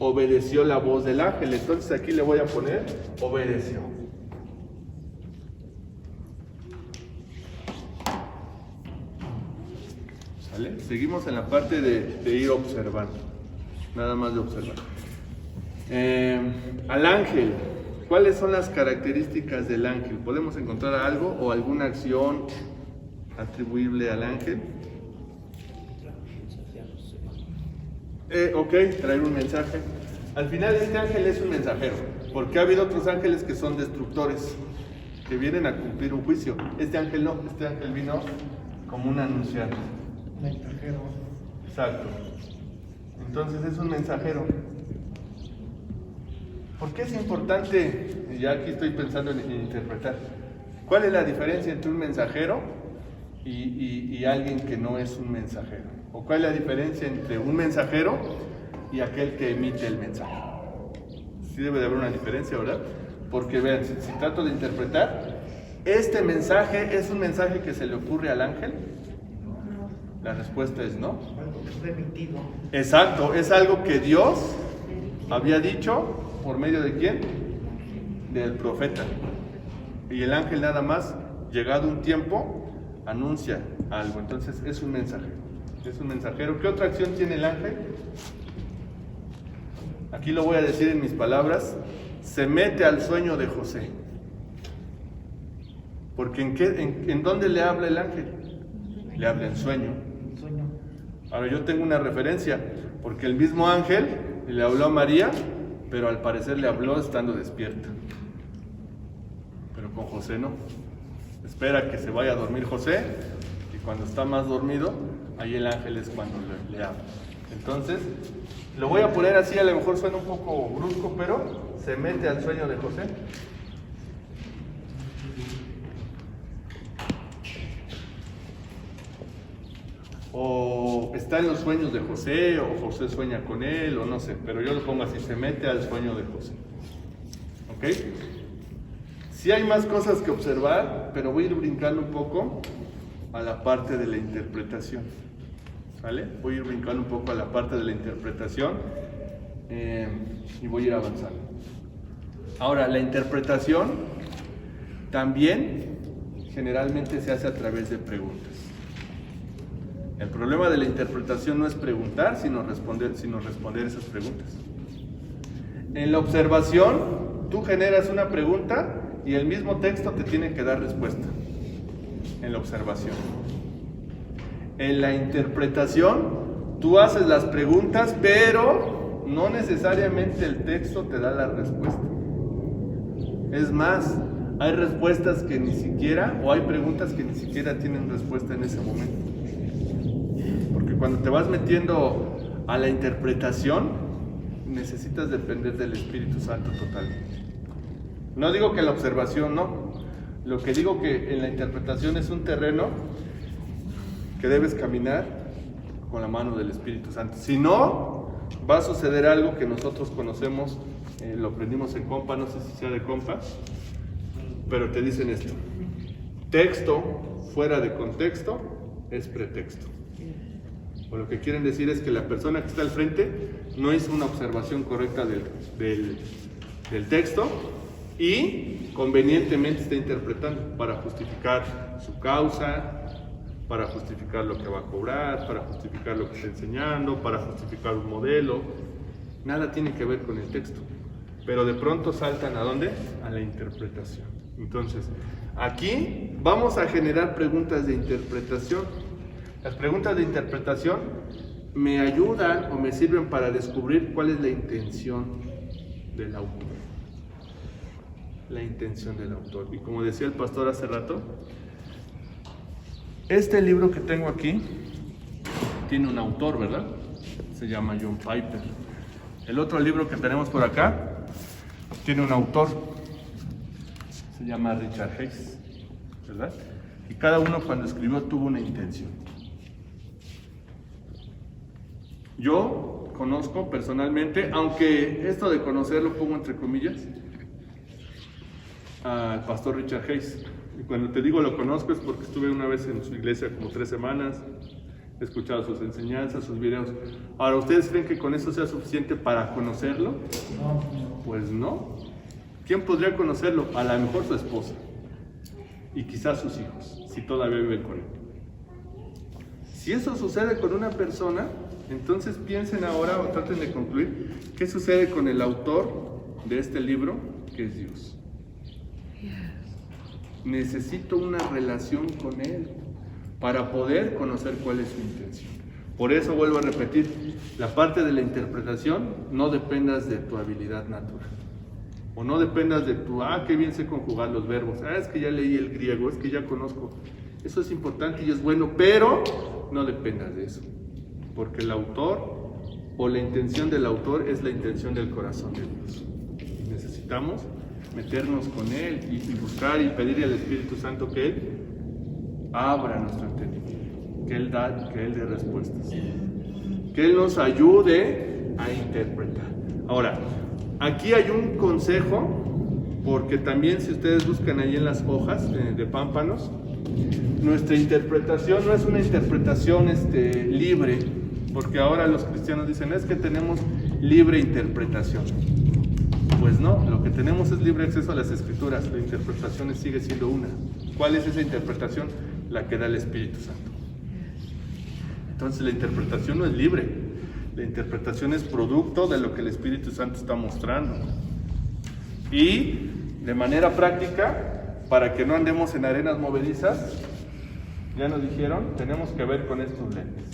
obedeció la voz del ángel. Entonces aquí le voy a poner, obedeció. ¿Sale? Seguimos en la parte de ir observando. Nada más de observar. Al ángel. ¿Cuáles son las características del ángel? ¿Podemos encontrar algo o alguna acción atribuible al ángel? Ok, traer un mensaje. Al final este ángel es un mensajero, porque ha habido otros ángeles que son destructores, que vienen a cumplir un juicio. Este ángel no, este ángel vino como un anunciante. Mensajero. Exacto. Entonces es un mensajero. ¿Por qué es importante? Ya aquí estoy pensando en interpretar. ¿Cuál es la diferencia entre un mensajero y alguien que no es un mensajero? ¿O cuál es la diferencia entre un mensajero y aquel que emite el mensaje? Sí debe de haber una diferencia, ¿verdad? Porque vean, si trato de interpretar, ¿este mensaje es un mensaje que se le ocurre al ángel? La respuesta es no. Exacto, es algo que Dios había dicho, ¿por medio de quién? Del profeta. Y el ángel nada más, llegado un tiempo, anuncia algo. Entonces es un mensajero. Es un mensajero. ¿Qué otra acción tiene el ángel? Aquí lo voy a decir en mis palabras. Se mete al sueño de José. Porque ¿en dónde le habla el ángel? Le habla en sueño. Ahora yo tengo una referencia, porque el mismo ángel le habló a María, pero al parecer le habló estando despierta. Pero con José no. Espera que se vaya a dormir José, y cuando está más dormido, ahí el ángel es cuando le habla. Entonces, lo voy a poner así, a lo mejor suena un poco brusco, pero se mete al sueño de José. O está en los sueños de José, o José sueña con él, o no sé, pero yo lo pongo así, se mete al sueño de José. ¿Ok? Sí hay más cosas que observar, pero voy a ir brincando un poco a la parte de la interpretación. ¿Vale? Voy a ir brincando un poco a la parte de la interpretación y voy a ir avanzando. Ahora, la interpretación también generalmente se hace a través de preguntas. El problema de la interpretación no es preguntar, sino responder esas preguntas. En la observación, tú generas una pregunta y el mismo texto te tiene que dar respuesta. En la observación. En la interpretación, tú haces las preguntas, pero no necesariamente el texto te da la respuesta. Es más, hay respuestas que ni siquiera, o hay preguntas que ni siquiera tienen respuesta en ese momento. Porque cuando te vas metiendo a la interpretación, necesitas depender del Espíritu Santo totalmente. No digo que la observación no. Lo que digo que en la interpretación es un terreno que debes caminar con la mano del Espíritu Santo. Si no, va a suceder algo que nosotros conocemos, lo aprendimos en compa, no sé si sea de compa, pero te dicen esto: texto fuera de contexto es pretexto. O lo que quieren decir es que la persona que está al frente no hizo una observación correcta del texto y convenientemente está interpretando para justificar su causa, para justificar lo que va a cobrar, para justificar lo que está enseñando, para justificar un modelo. Nada tiene que ver con el texto, pero de pronto saltan ¿a dónde? A la interpretación. Entonces, aquí vamos a generar preguntas de interpretación. Las preguntas de interpretación me ayudan o me sirven para descubrir cuál es la intención del autor. La intención del autor. Y como decía el pastor hace rato, este libro que tengo aquí tiene un autor, ¿verdad? Se llama John Piper. El otro libro que tenemos por acá tiene un autor, se llama Richard Hayes, ¿verdad? Y cada uno cuando escribió tuvo una intención. Yo conozco personalmente, aunque esto de conocerlo pongo entre comillas, al pastor Richard Hayes. Y cuando te digo lo conozco es porque estuve una vez en su iglesia como 3 semanas, he escuchado sus enseñanzas, sus videos. Ahora, ¿ustedes creen que con eso sea suficiente para conocerlo? Pues no. ¿Quién podría conocerlo? A lo mejor su esposa y quizás sus hijos, si todavía viven con él. Si eso sucede con una persona, entonces piensen ahora o traten de concluir qué sucede con el autor de este libro, que es Dios. Necesito una relación con Él para poder conocer cuál es su intención. Por eso vuelvo a repetir, la parte de la interpretación, no dependas de tu habilidad natural. O no dependas de tu, qué bien sé conjugar los verbos, es que ya leí el griego, es que ya conozco. Eso es importante y es bueno, pero no dependas de eso. Porque el autor o la intención del autor es la intención del corazón de Dios. Necesitamos meternos con Él y buscar y pedirle al Espíritu Santo que Él abra nuestro entendimiento, que Él dé respuestas, que Él nos ayude a interpretar. Ahora, aquí hay un consejo, porque también si ustedes buscan ahí en las hojas de pámpanos, nuestra interpretación no es una interpretación libre, porque ahora los cristianos dicen, es que tenemos libre interpretación. Pues no, lo que tenemos es libre acceso a las Escrituras, la interpretación sigue siendo una. ¿Cuál es esa interpretación? La que da el Espíritu Santo. Entonces la interpretación no es libre, la interpretación es producto de lo que el Espíritu Santo está mostrando. Y de manera práctica, para que no andemos en arenas movedizas, ya nos dijeron, tenemos que ver con estos lentes.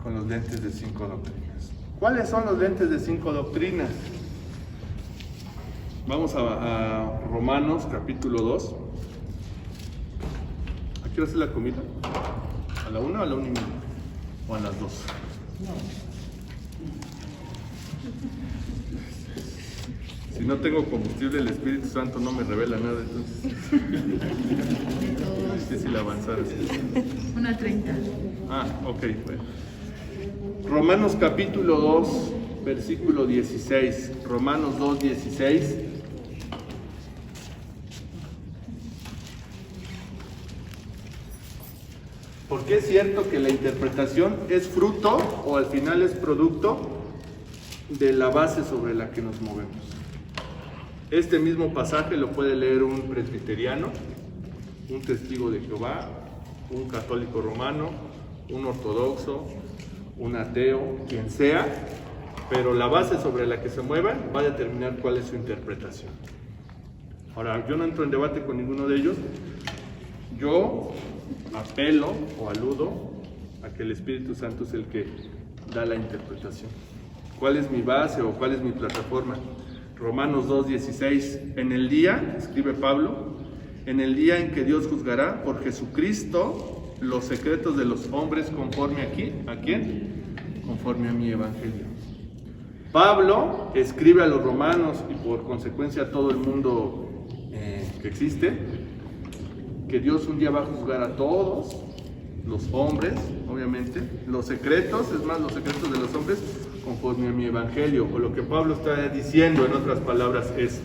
Con los lentes de 5 doctrinas. ¿Cuáles son los lentes de 5 doctrinas? Vamos a Romanos capítulo 2. ¿A qué hora es la comida? ¿A la 1 o a la 1:30? ¿O a las 2? Si no tengo combustible, el Espíritu Santo no me revela nada, entonces es difícil avanzar. 1:30. Ah, ok, bueno. Romanos capítulo 2, versículo 16. Romanos 2, 16. Porque es cierto que la interpretación es fruto o al final es producto de la base sobre la que nos movemos. Este mismo pasaje lo puede leer un presbiteriano, un testigo de Jehová, un católico romano, un ortodoxo, un ateo, quien sea, pero la base sobre la que se muevan va a determinar cuál es su interpretación. Ahora, yo no entro en debate con ninguno de ellos, yo apelo o aludo a que el Espíritu Santo es el que da la interpretación. ¿Cuál es mi base o cuál es mi plataforma? Romanos 2:16, en el día, escribe Pablo, en el día en que Dios juzgará por Jesucristo los secretos de los hombres conforme ¿a quién? Conforme a mi evangelio. Pablo escribe a los romanos y por consecuencia a todo el mundo que existe, que Dios un día va a juzgar a todos los hombres, obviamente, los secretos, es más, los secretos de los hombres conforme a mi evangelio, o lo que Pablo está diciendo en otras palabras es,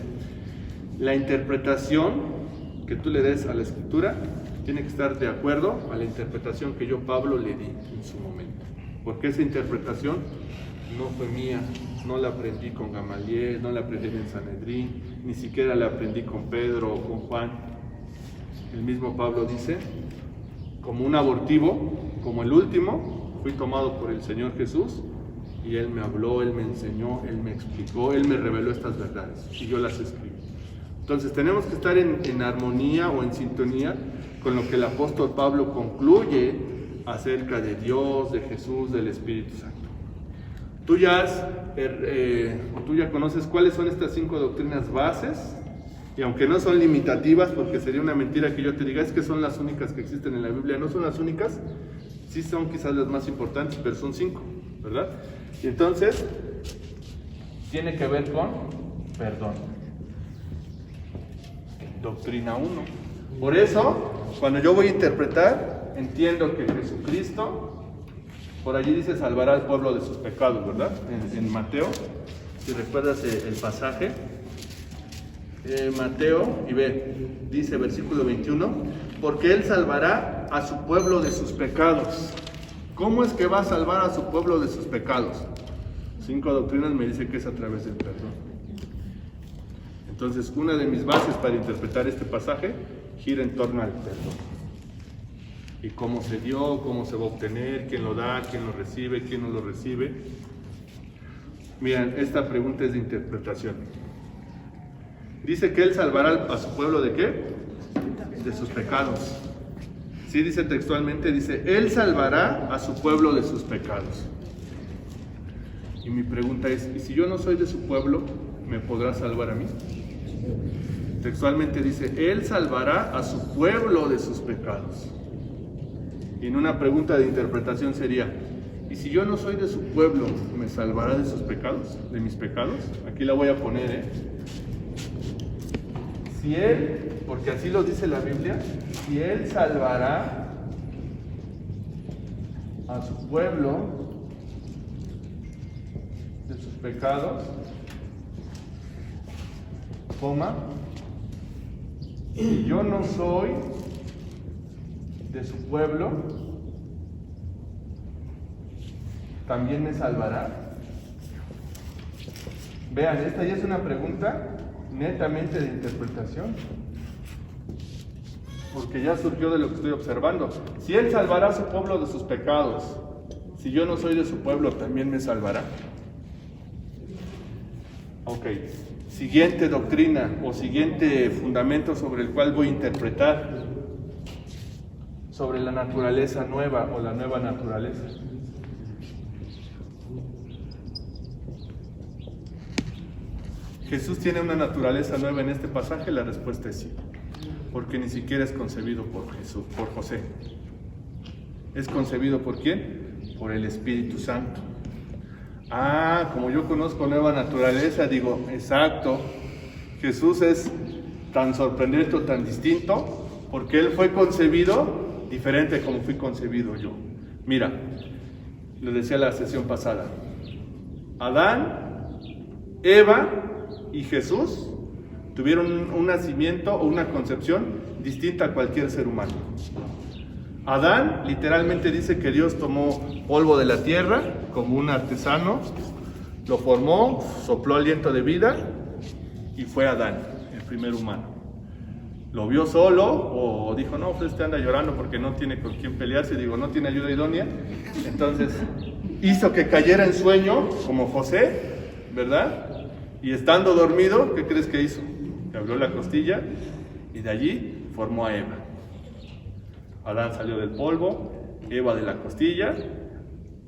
la interpretación que tú le des a la Escritura tiene que estar de acuerdo a la interpretación que yo, Pablo, le di en su momento, porque esa interpretación no fue mía, no la aprendí con Gamaliel, no la aprendí en el Sanedrín, ni siquiera la aprendí con Pedro o con Juan. El mismo Pablo dice, como un abortivo, como el último, fui tomado por el Señor Jesús y Él me habló, Él me enseñó, Él me explicó, Él me reveló estas verdades y yo las escribí. Entonces tenemos que estar en armonía o en sintonía con lo que el apóstol Pablo concluye acerca de Dios, de Jesús, del Espíritu Santo. Tú ya conoces cuáles son estas 5 doctrinas bases, y aunque no son limitativas, porque sería una mentira que yo te diga, es que son las únicas que existen en la Biblia, no son las únicas, sí son quizás las más importantes, pero son 5, ¿verdad? Y entonces, tiene que ver con perdón. Doctrina 1. Por eso, cuando yo voy a interpretar, entiendo que Jesucristo, por allí dice, salvará al pueblo de sus pecados, ¿verdad? En Mateo, si recuerdas el pasaje, Mateo, y ve, dice versículo 21, porque Él salvará a su pueblo de sus pecados. ¿Cómo es que va a salvar a su pueblo de sus pecados? 5 doctrinas me dice que es a través del perdón. Entonces, una de mis bases para interpretar este pasaje gira en torno al perdón. Y cómo se dio, cómo se va a obtener, quién lo da, quién lo recibe, quién no lo recibe. Miren, esta pregunta es de interpretación. Dice que Él salvará a su pueblo ¿de qué? De sus pecados. Sí, dice textualmente, dice, Él salvará a su pueblo de sus pecados. Y mi pregunta es, ¿y si yo no soy de su pueblo, me podrá salvar a mí? Textualmente dice, Él salvará a su pueblo de sus pecados. Y en una pregunta de interpretación sería, Y si yo no soy de su pueblo, ¿me salvará de sus pecados? ¿De mis pecados? Aquí la voy a poner, Si Él, porque así lo dice la Biblia, si Él salvará a su pueblo de sus pecados, y yo no soy de su pueblo, ¿también me salvará? Vean, esta ya es una pregunta netamente de interpretación, porque ya surgió de lo que estoy observando. Si Él salvará a su pueblo de sus pecados, si yo no soy de su pueblo, ¿también me salvará? Ok, siguiente doctrina o siguiente fundamento sobre el cual voy a interpretar sobre la naturaleza nueva o la nueva naturaleza. ¿Jesús tiene una naturaleza nueva en este pasaje? La respuesta es sí, porque ni siquiera es concebido por José. ¿Es concebido por quién? Por el Espíritu Santo. Como yo conozco nueva naturaleza, digo, exacto, Jesús es tan sorprendente o tan distinto, porque Él fue concebido diferente como fui concebido yo. Mira, lo decía la sesión pasada, Adán, Eva y Jesús tuvieron un nacimiento o una concepción distinta a cualquier ser humano. Adán literalmente dice que Dios tomó polvo de la tierra como un artesano, lo formó, sopló aliento de vida y fue Adán, el primer humano. Lo vio solo o dijo, no, pues este anda llorando porque no tiene con quién pelearse, digo, no tiene ayuda idónea. Entonces hizo que cayera en sueño como José, ¿verdad? Y estando dormido, ¿qué crees que hizo? Le abrió la costilla y de allí formó a Eva. Adán salió del polvo, Eva de la costilla,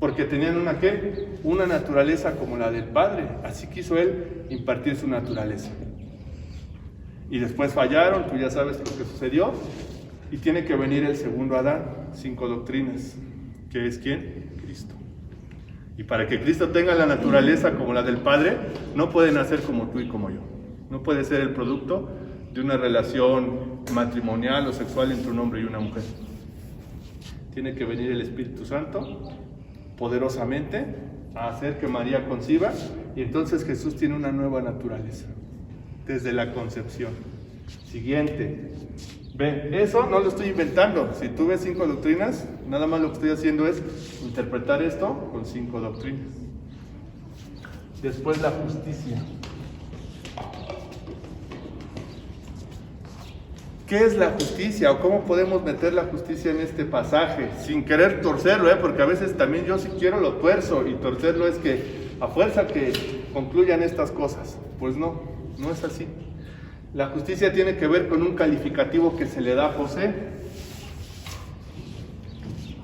porque tenían una naturaleza como la del Padre. Así quiso Él impartir su naturaleza. Y después fallaron, tú ya sabes lo que sucedió, y tiene que venir el segundo Adán, 5 doctrinas, que es ¿quién? Cristo. Y para que Cristo tenga la naturaleza como la del Padre, no puede nacer como tú y como yo. No puede ser el producto de una relación matrimonial o sexual entre un hombre y una mujer. Tiene que venir el Espíritu Santo poderosamente a hacer que María conciba, y entonces Jesús tiene una nueva naturaleza desde la concepción. Siguiente. Ven, eso no lo estoy inventando. Si tú ves 5 doctrinas, nada más lo que estoy haciendo es interpretar esto con 5 doctrinas. Después la justicia. ¿Qué es la justicia? ¿O cómo podemos meter la justicia en este pasaje? Sin querer torcerlo, porque a veces también yo si quiero lo tuerzo, y torcerlo es que a fuerza que concluyan estas cosas. Pues no es así. La justicia tiene que ver con un calificativo que se le da a José.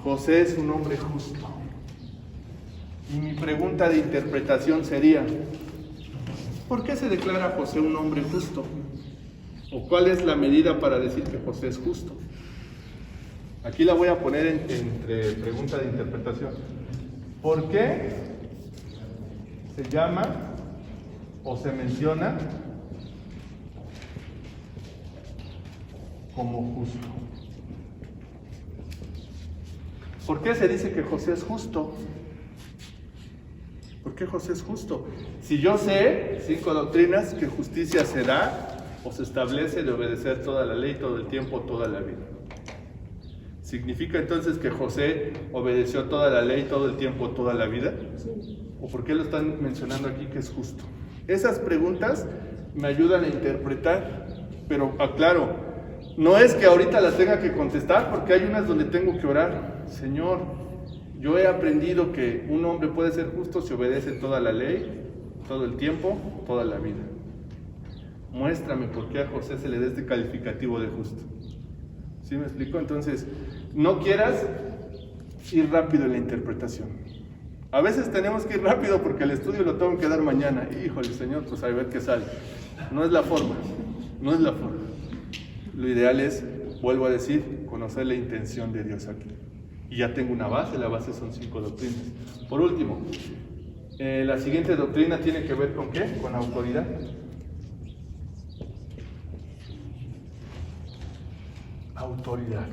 José es un hombre justo. Y mi pregunta de interpretación sería, ¿por qué se declara a José un hombre justo? ¿O cuál es la medida para decir que José es justo? Aquí la voy a poner entre pregunta de interpretación. ¿Por qué se llama o se menciona como justo? ¿Por qué se dice que José es justo? ¿Por qué José es justo? Si yo sé, 5 doctrinas, que justicia se da o se establece de obedecer toda la ley, todo el tiempo, toda la vida. ¿Significa entonces que José obedeció toda la ley, todo el tiempo, toda la vida? ¿O por qué lo están mencionando aquí que es justo? Esas preguntas me ayudan a interpretar, pero aclaro, no es que ahorita las tenga que contestar, porque hay unas donde tengo que orar. Señor, yo he aprendido que un hombre puede ser justo si obedece toda la ley, todo el tiempo, toda la vida. Muéstrame por qué a José se le da este calificativo de justo. ¿Sí me explico? Entonces, no quieras ir rápido en la interpretación. A veces tenemos que ir rápido porque el estudio lo tengo que dar mañana. Híjole, Señor, pues a ver qué sale. No es la forma, no es la forma. Lo ideal es, vuelvo a decir, conocer la intención de Dios aquí. Y ya tengo una base, la base son 5 doctrinas. Por último, la siguiente doctrina tiene que ver con ¿qué? Con autoridad. Autoridad.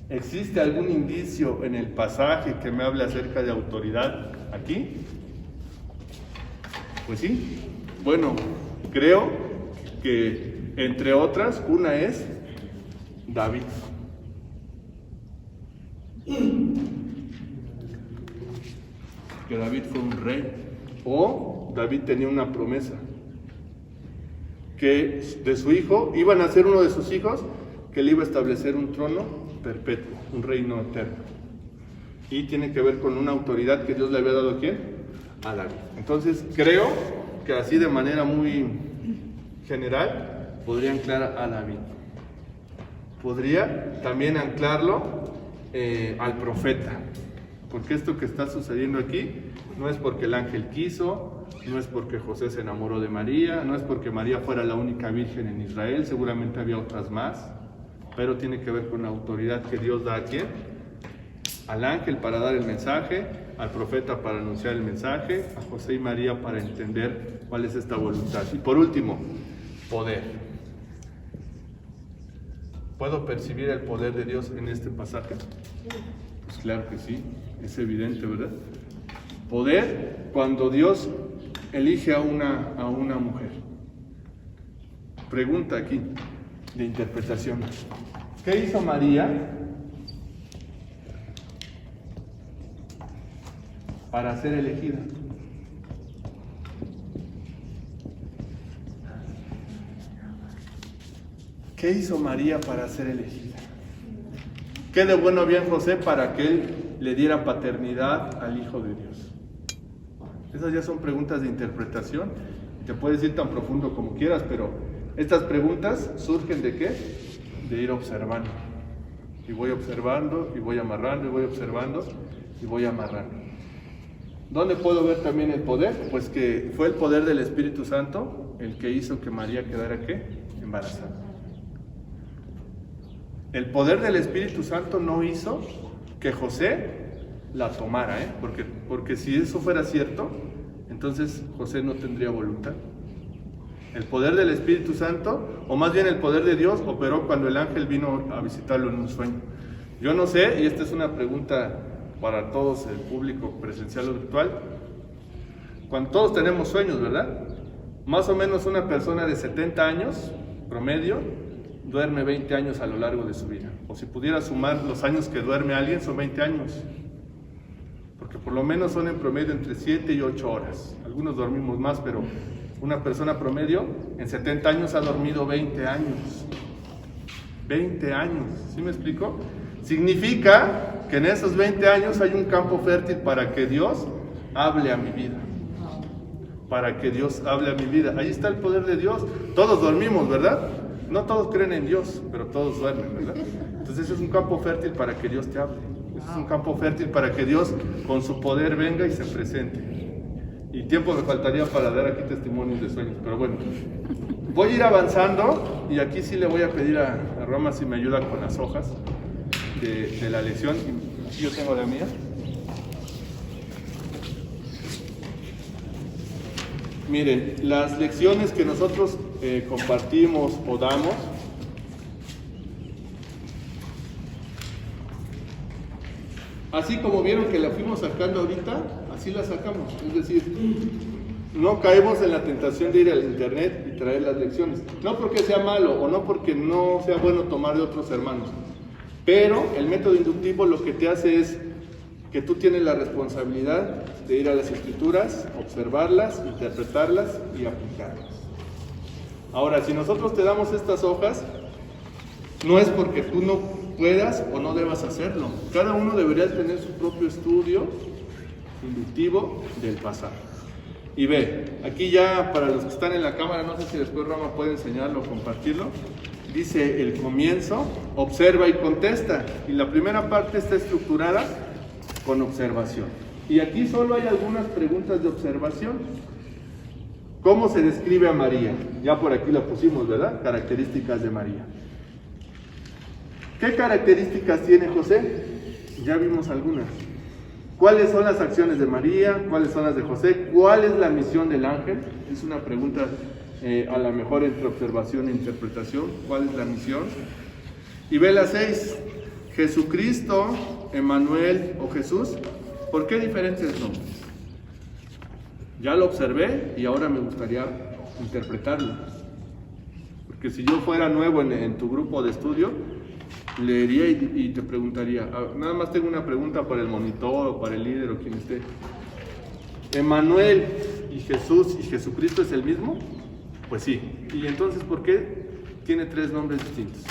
¿Existe algún indicio en el pasaje que me hable acerca de autoridad aquí? Pues sí. Bueno, creo que entre otras, una es David. Que David fue un rey, o David tenía una promesa, que de su hijo, iba a nacer uno de sus hijos, que le iba a establecer un trono perpetuo, un reino eterno. Y tiene que ver con una autoridad que Dios le había dado ¿a quién? A David. Entonces creo que así de manera muy general podría anclar a David. Podría también anclarlo al profeta, porque esto que está sucediendo aquí no es porque el ángel quiso, no es porque José se enamoró de María, no es porque María fuera la única virgen en Israel, seguramente había otras más, pero tiene que ver con la autoridad que Dios da a quién, al ángel para dar el mensaje, al profeta para anunciar el mensaje, a José y María para entender cuál es esta voluntad. Y por último, poder. ¿Puedo percibir el poder de Dios en este pasaje? Pues claro que sí, es evidente, ¿verdad? Poder cuando Dios elige a una mujer. Pregunta aquí de interpretación. ¿Qué hizo María para ser elegida? ¿Qué hizo María para ser elegida? ¿Qué de bueno había en José para que él le diera paternidad al Hijo de Dios? Esas ya son preguntas de interpretación. Te puedes ir tan profundo como quieras, pero estas preguntas surgen ¿de qué? De ir observando. Y voy observando, y voy amarrando, y voy observando, y voy amarrando. ¿Dónde puedo ver también el poder? Pues que fue el poder del Espíritu Santo el que hizo que María quedara ¿qué? Embarazada. El poder del Espíritu Santo no hizo que José la tomara, porque si eso fuera cierto, entonces José no tendría voluntad. El poder del Espíritu Santo, o más bien el poder de Dios, operó cuando el ángel vino a visitarlo en un sueño. Yo no sé, y esta es una pregunta para todos, el público presencial o virtual, cuando todos tenemos sueños, ¿verdad? Más o menos una persona de 70 años, promedio, duerme 20 años a lo largo de su vida. O si pudiera sumar los años que duerme alguien, son 20 años. Porque por lo menos son en promedio entre 7 y 8 horas. Algunos dormimos más, pero una persona promedio en 70 años ha dormido 20 años. 20 años, ¿sí me explico? Significa que en esos 20 años hay un campo fértil para que Dios hable a mi vida. Para que Dios hable a mi vida. Ahí está el poder de Dios. Todos dormimos, ¿verdad? No todos creen en Dios, pero todos duermen, ¿verdad? Entonces ese es un campo fértil para que Dios te hable. Ese es un campo fértil para que Dios con su poder venga y se presente. Y tiempo me faltaría para dar aquí testimonios de sueños, pero bueno. Voy a ir avanzando y aquí sí le voy a pedir a Roma si me ayuda con las hojas de la lección. Aquí yo tengo la mía. Miren, las lecciones que nosotros compartimos o damos, así como vieron que la fuimos sacando ahorita, así la sacamos. Es decir, no caemos en la tentación de ir al internet y traer las lecciones. No porque sea malo o no porque no sea bueno tomar de otros hermanos, pero el método inductivo lo que te hace es que tú tienes la responsabilidad de ir a las Escrituras, observarlas, interpretarlas y aplicarlas. Ahora, si nosotros te damos estas hojas, no es porque tú no puedas o no debas hacerlo. Cada uno debería tener su propio estudio inductivo del pasaje. Y ve, aquí ya para los que están en la cámara, no sé si después Rama puede enseñarlo o compartirlo, dice el comienzo, observa y contesta. Y la primera parte está estructurada con observación. Y aquí solo hay algunas preguntas de observación. ¿Cómo se describe a María? Ya por aquí la pusimos, ¿verdad? Características de María. ¿Qué características tiene José? Ya vimos algunas. ¿Cuáles son las acciones de María? ¿Cuáles son las de José? ¿Cuál es la misión del ángel? Es una pregunta a lo mejor entre observación e interpretación. ¿Cuál es la misión? Y ve la 6. Jesucristo, Emmanuel o Jesús. ¿Por qué diferentes nombres? Ya lo observé y ahora me gustaría interpretarlo. Porque si yo fuera nuevo en tu grupo de estudio, leería y te preguntaría, nada más tengo una pregunta para el monitor o para el líder o quien esté. ¿Emmanuel y Jesús y Jesucristo es el mismo? Pues sí. ¿Y entonces por qué tiene 3 nombres distintos?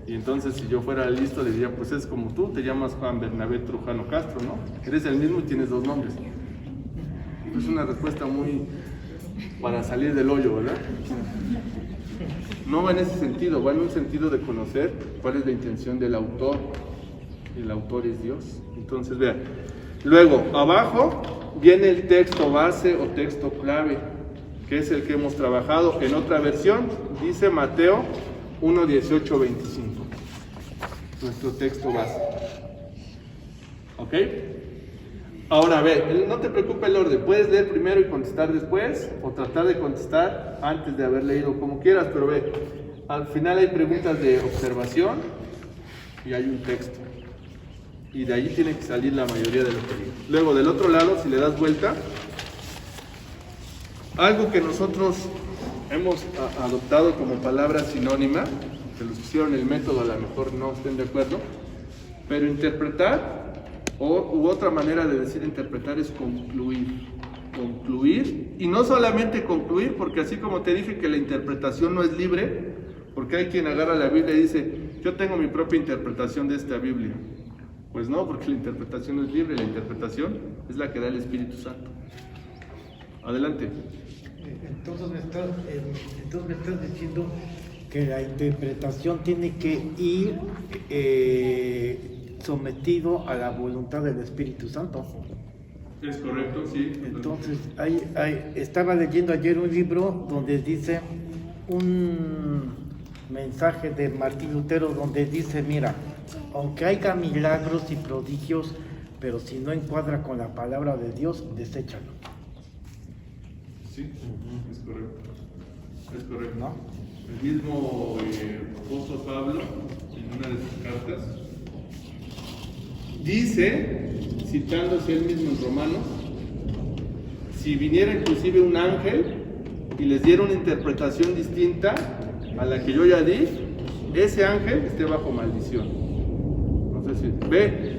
Y entonces si yo fuera listo le diría, pues es como tú, te llamas Juan Bernabé Trujano Castro, ¿no? Eres el mismo y tienes 2 nombres. Es una respuesta muy para salir del hoyo, ¿verdad? No va en ese sentido, va en un sentido de conocer cuál es la intención del autor. El autor es Dios. Entonces, vean. Luego, abajo viene el texto base o texto clave, que es el que hemos trabajado. En otra versión dice Mateo 1:18-25. Nuestro texto base. ¿Ok? Ahora ve, no te preocupes el orden, puedes leer primero y contestar después, o tratar de contestar antes de haber leído, como quieras, pero ve, al final hay preguntas de observación y hay un texto. Y de ahí tiene que salir la mayoría de lo que digo. Luego, del otro lado, si le das vuelta, algo que nosotros hemos adoptado como palabra sinónima, que los que hicieron el método a lo mejor no estén de acuerdo, pero interpretar, u otra manera de decir interpretar es concluir. Concluir, y no solamente concluir, porque así como te dije que la interpretación no es libre, porque hay quien agarra la Biblia y dice, yo tengo mi propia interpretación de esta Biblia. Pues no, porque la interpretación no es libre, la interpretación es la que da el Espíritu Santo. Adelante. Entonces me estás diciendo que la interpretación tiene que ir sometido a la voluntad del Espíritu Santo. Es correcto, sí. Entonces, estaba leyendo ayer un libro donde dice un mensaje de Martín Lutero donde dice, mira, aunque haya milagros y prodigios, pero si no encuadra con la palabra de Dios, deséchalo. Sí, es correcto. Es correcto. ¿No? El mismo apóstol Pablo, en una de sus cartas, dice, citándose él mismo en Romanos, si viniera inclusive un ángel y les diera una interpretación distinta a la que yo ya di, ese ángel esté bajo maldición. No sé si ve,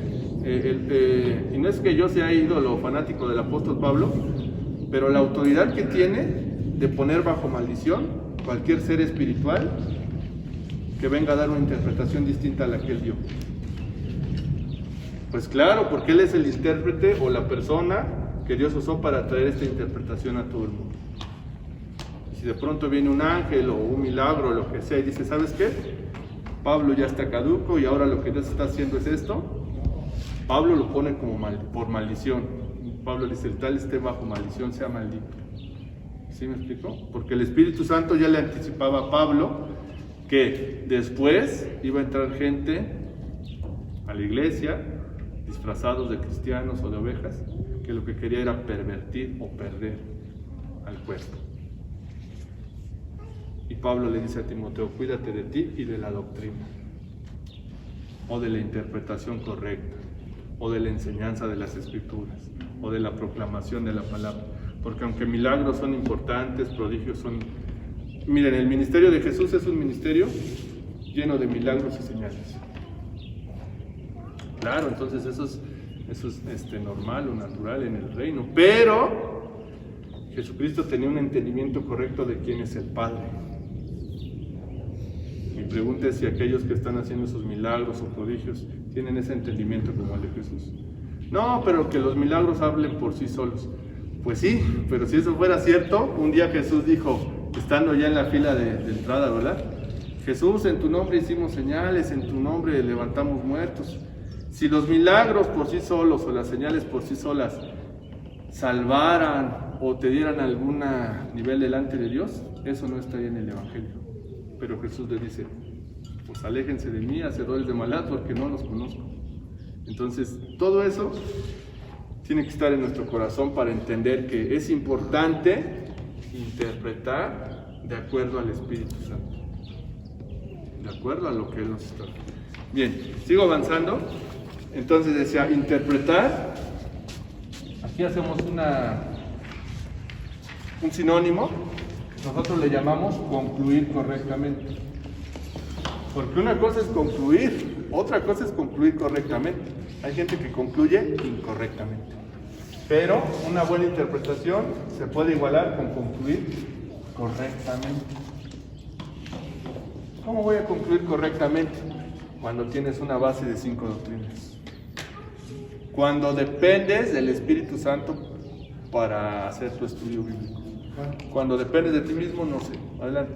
y no es que yo sea ídolo fanático del apóstol Pablo, pero la autoridad que tiene de poner bajo maldición cualquier ser espiritual que venga a dar una interpretación distinta a la que él dio. Pues claro, porque él es el intérprete o la persona que Dios usó para traer esta interpretación a todo el mundo. Y si de pronto viene un ángel o un milagro o lo que sea y dice, ¿sabes qué? Pablo ya está caduco y ahora lo que Dios está haciendo es esto. Pablo lo pone como por maldición. Pablo dice, el tal esté bajo maldición, sea maldito. ¿Sí me explico? Porque el Espíritu Santo ya le anticipaba a Pablo que después iba a entrar gente a la iglesia disfrazados de cristianos o de ovejas, que lo que quería era pervertir o perder al pueblo. Y Pablo le dice a Timoteo, cuídate de ti y de la doctrina, o de la interpretación correcta, o de la enseñanza de las Escrituras, o de la proclamación de la palabra. Porque aunque milagros son importantes, prodigios son... Miren, el ministerio de Jesús es un ministerio lleno de milagros y señales. Claro, entonces eso es normal o natural en el reino, pero Jesucristo tenía un entendimiento correcto de quién es el Padre. Mi pregunta es si aquellos que están haciendo esos milagros o prodigios tienen ese entendimiento como el de Jesús. No, pero que los milagros hablen por sí solos. Pues sí, pero si eso fuera cierto, un día Jesús dijo, estando ya en la fila de entrada, ¿verdad? Jesús, en tu nombre hicimos señales, en tu nombre levantamos muertos. Si los milagros por sí solos o las señales por sí solas salvaran o te dieran algún nivel delante de Dios, eso no estaría en el Evangelio. Pero Jesús le dice, pues aléjense de mí, hacedores de maldad, porque no los conozco. Entonces, todo eso tiene que estar en nuestro corazón para entender que es importante interpretar de acuerdo al Espíritu Santo, de acuerdo a lo que Él nos está. Bien, sigo avanzando. Entonces decía, interpretar, aquí hacemos un sinónimo, nosotros le llamamos concluir correctamente. Porque una cosa es concluir, otra cosa es concluir correctamente. Hay gente que concluye incorrectamente. Pero una buena interpretación se puede igualar con concluir correctamente. ¿Cómo voy a concluir correctamente? Cuando tienes una base de 5 doctrinas. Cuando dependes del Espíritu Santo para hacer tu estudio bíblico. Cuando dependes de ti mismo, no sé. Adelante.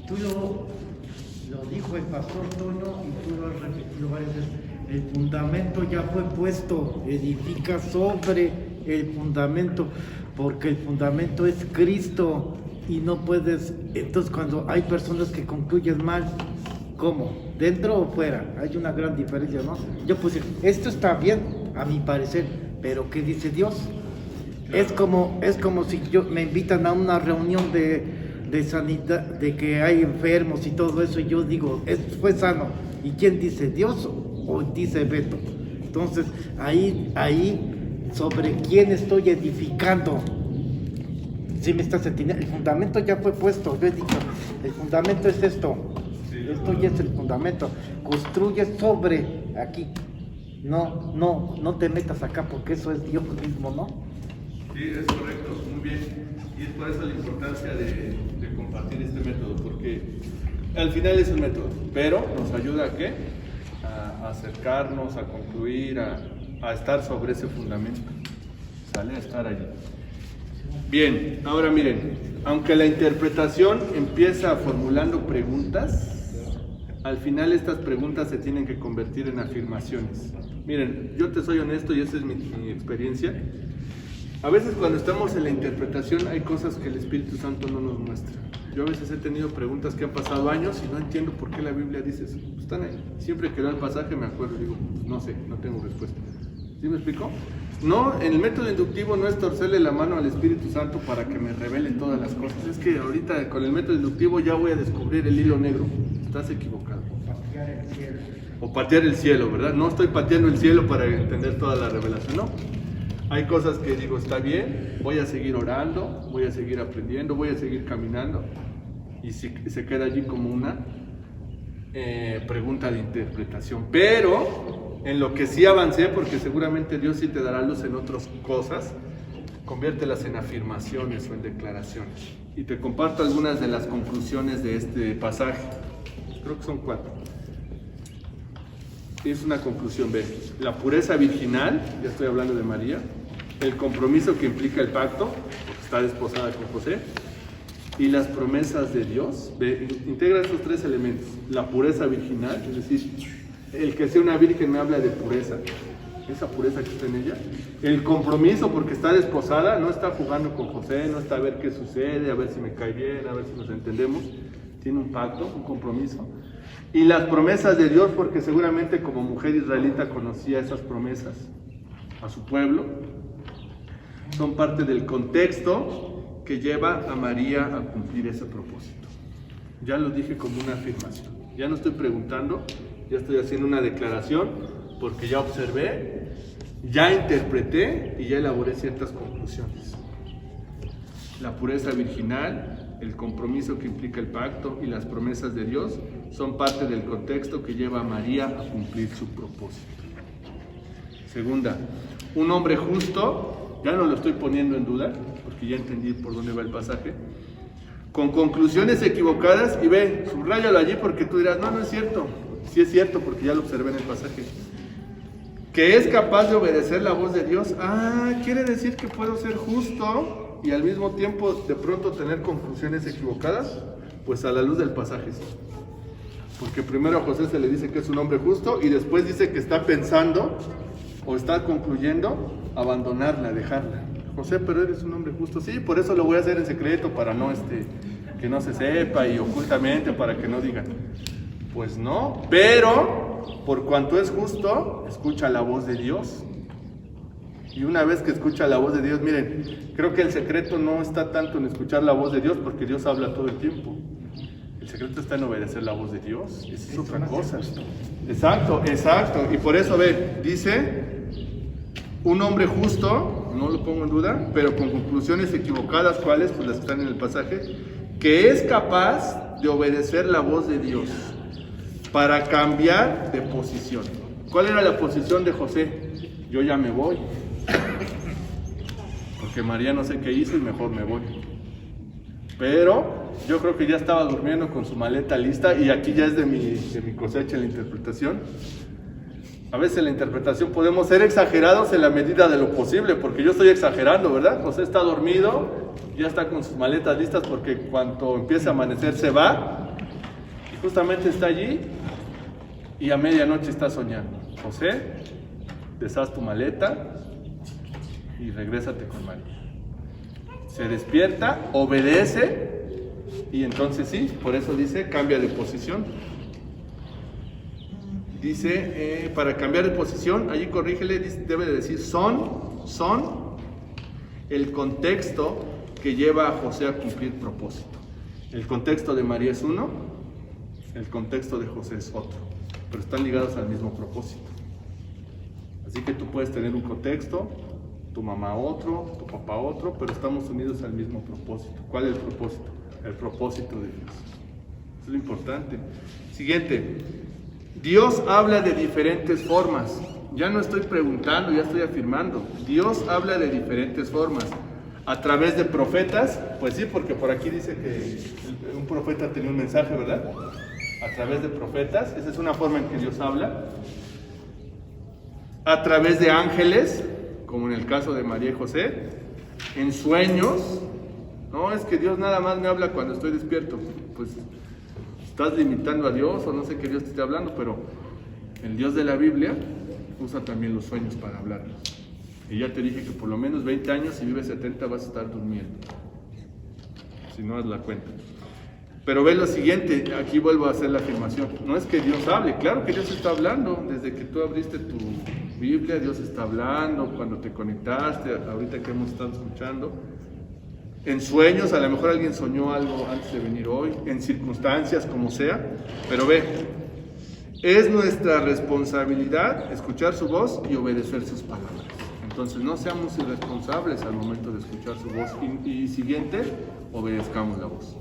Tú lo dijo el pastor Toño y tú lo has repetido varias veces. El fundamento ya fue puesto, edifica sobre el fundamento, porque el fundamento es Cristo y no puedes. Entonces, cuando hay personas que concluyen mal, ¿cómo? ¿Dentro o fuera? Hay una gran diferencia, ¿no? Yo puse, esto está bien, a mi parecer, pero ¿qué dice Dios? Claro. Es como si me invitan a una reunión de sanidad, de que hay enfermos y todo eso, y yo digo, fue sano. ¿Y quién dice? ¿Dios o dice Beto? Entonces, ahí, ¿sobre quién estoy edificando? ¿Sí me estás entendiendo? El fundamento ya fue puesto, yo he dicho, el fundamento es esto. Esto ya es el fundamento. Construye sobre aquí. No te metas acá porque eso es Dios mismo, ¿no? Sí, es correcto, muy bien. Y es por eso la importancia de compartir este método, porque al final es un método, pero nos ayuda ¿a qué? A acercarnos, a concluir, a estar sobre ese fundamento. ¿Sale? A estar allí. Bien, ahora miren, aunque la interpretación empieza formulando preguntas, al final estas preguntas se tienen que convertir en afirmaciones. Miren, yo te soy honesto y esa es mi experiencia. A veces cuando estamos en la interpretación hay cosas que el Espíritu Santo no nos muestra. Yo a veces he tenido preguntas que han pasado años y no entiendo por qué la Biblia dice eso. Están ahí. Siempre que leo el pasaje me acuerdo y digo, no sé, no tengo respuesta. ¿Sí me explico? No, en el método inductivo no es torcerle la mano al Espíritu Santo para que me revele todas las cosas. Es que ahorita con el método inductivo ya voy a descubrir el hilo negro. Estás equivocado. O patear el cielo, ¿verdad? No estoy pateando el cielo para entender toda la revelación, no. Hay cosas que digo, está bien, voy a seguir orando, voy a seguir aprendiendo, voy a seguir caminando. Y se queda allí como una pregunta de interpretación. Pero en lo que sí avancé, porque seguramente Dios sí te dará luz en otras cosas, conviértelas en afirmaciones o en declaraciones. Y te comparto algunas de las conclusiones de este pasaje. Creo que son 4. Es una conclusión, ve, la pureza virginal, ya estoy hablando de María, el compromiso que implica el pacto, porque está desposada con José, y las promesas de Dios. Ve, integra esos 3 elementos, la pureza virginal, es decir, el que sea una virgen me habla de pureza, esa pureza que está en ella, el compromiso porque está desposada, no está jugando con José, no está a ver qué sucede, a ver si me cae bien, a ver si nos entendemos, tiene un pacto, un compromiso. Y las promesas de Dios, porque seguramente como mujer israelita conocía esas promesas a su pueblo, son parte del contexto que lleva a María a cumplir ese propósito. Ya lo dije como una afirmación, ya no estoy preguntando, ya estoy haciendo una declaración, porque ya observé, ya interpreté y ya elaboré ciertas conclusiones. La pureza virginal, el compromiso que implica el pacto y las promesas de Dios son parte del contexto que lleva a María a cumplir su propósito. Segunda, un hombre justo, ya no lo estoy poniendo en duda, porque ya entendí por dónde va el pasaje, con conclusiones equivocadas, y ve, subráyalo allí porque tú dirás, no es cierto, sí es cierto porque ya lo observé en el pasaje, que es capaz de obedecer la voz de Dios. Quiere decir que puedo ser justo y al mismo tiempo de pronto tener conclusiones equivocadas. Pues a la luz del pasaje sí, porque primero a José se le dice que es un hombre justo y después dice que está pensando o está concluyendo abandonarla, dejarla. José, pero eres un hombre justo. Sí, por eso lo voy a hacer en secreto para no que no se sepa, y ocultamente para que no digan. Pues no, pero por cuanto es justo, escucha la voz de Dios. Y una vez que escucha la voz de Dios, miren, creo que el secreto no está tanto en escuchar la voz de Dios, porque Dios habla todo el tiempo. El secreto está en obedecer la voz de Dios. Esa es otra cosa. Exacto. Y por eso, dice, un hombre justo, no lo pongo en duda, pero con conclusiones equivocadas, ¿cuáles? Pues las que están en el pasaje, que es capaz de obedecer la voz de Dios para cambiar de posición. ¿Cuál era la posición de José? Yo ya me voy, porque María no sé qué hizo y mejor me voy. Pero yo creo que ya estaba durmiendo con su maleta lista, y aquí ya es de mi cosecha en la interpretación. A veces en la interpretación podemos ser exagerados en la medida de lo posible, porque yo estoy exagerando, ¿verdad? José está dormido, ya está con sus maletas listas, porque cuando empieza a amanecer se va, y justamente está allí, y a medianoche está soñando. José, deshaz tu maleta y regrésate con María. Se despierta, obedece, y entonces sí, por eso dice, cambia de posición. Dice, para cambiar de posición, allí corrígele, debe de decir son el contexto que lleva a José a cumplir propósito. El contexto de María es uno, el contexto de José es otro, pero están ligados al mismo propósito. Así que tú puedes tener un contexto, tu mamá otro, tu papá otro, pero estamos unidos al mismo propósito. ¿Cuál es el propósito? El propósito de Dios. Eso es lo importante. Siguiente. Dios habla de diferentes formas. Ya no estoy preguntando, ya estoy afirmando. Dios habla de diferentes formas. A través de profetas, pues sí, porque por aquí dice que un profeta tenía un mensaje, ¿verdad? A través de profetas, esa es una forma en que Dios habla. A través de ángeles, como en el caso de María y José. En sueños. No, es que Dios nada más me habla cuando estoy despierto. Pues estás limitando a Dios, o no sé qué Dios te esté hablando, pero el Dios de la Biblia usa también los sueños para hablarnos. Y ya te dije que por lo menos 20 años, si vives 70 vas a estar durmiendo, si no haz la cuenta. Pero ve lo siguiente, aquí vuelvo a hacer la afirmación. No es que Dios hable, claro que Dios está hablando. Desde que tú abriste tu Biblia, Dios está hablando. Cuando te conectaste, ahorita que hemos estado escuchando. En sueños, a lo mejor alguien soñó algo antes de venir hoy, en circunstancias, como sea, pero ve, es nuestra responsabilidad escuchar su voz y obedecer sus palabras. Entonces no seamos irresponsables al momento de escuchar su voz. Y siguiente, obedezcamos la voz.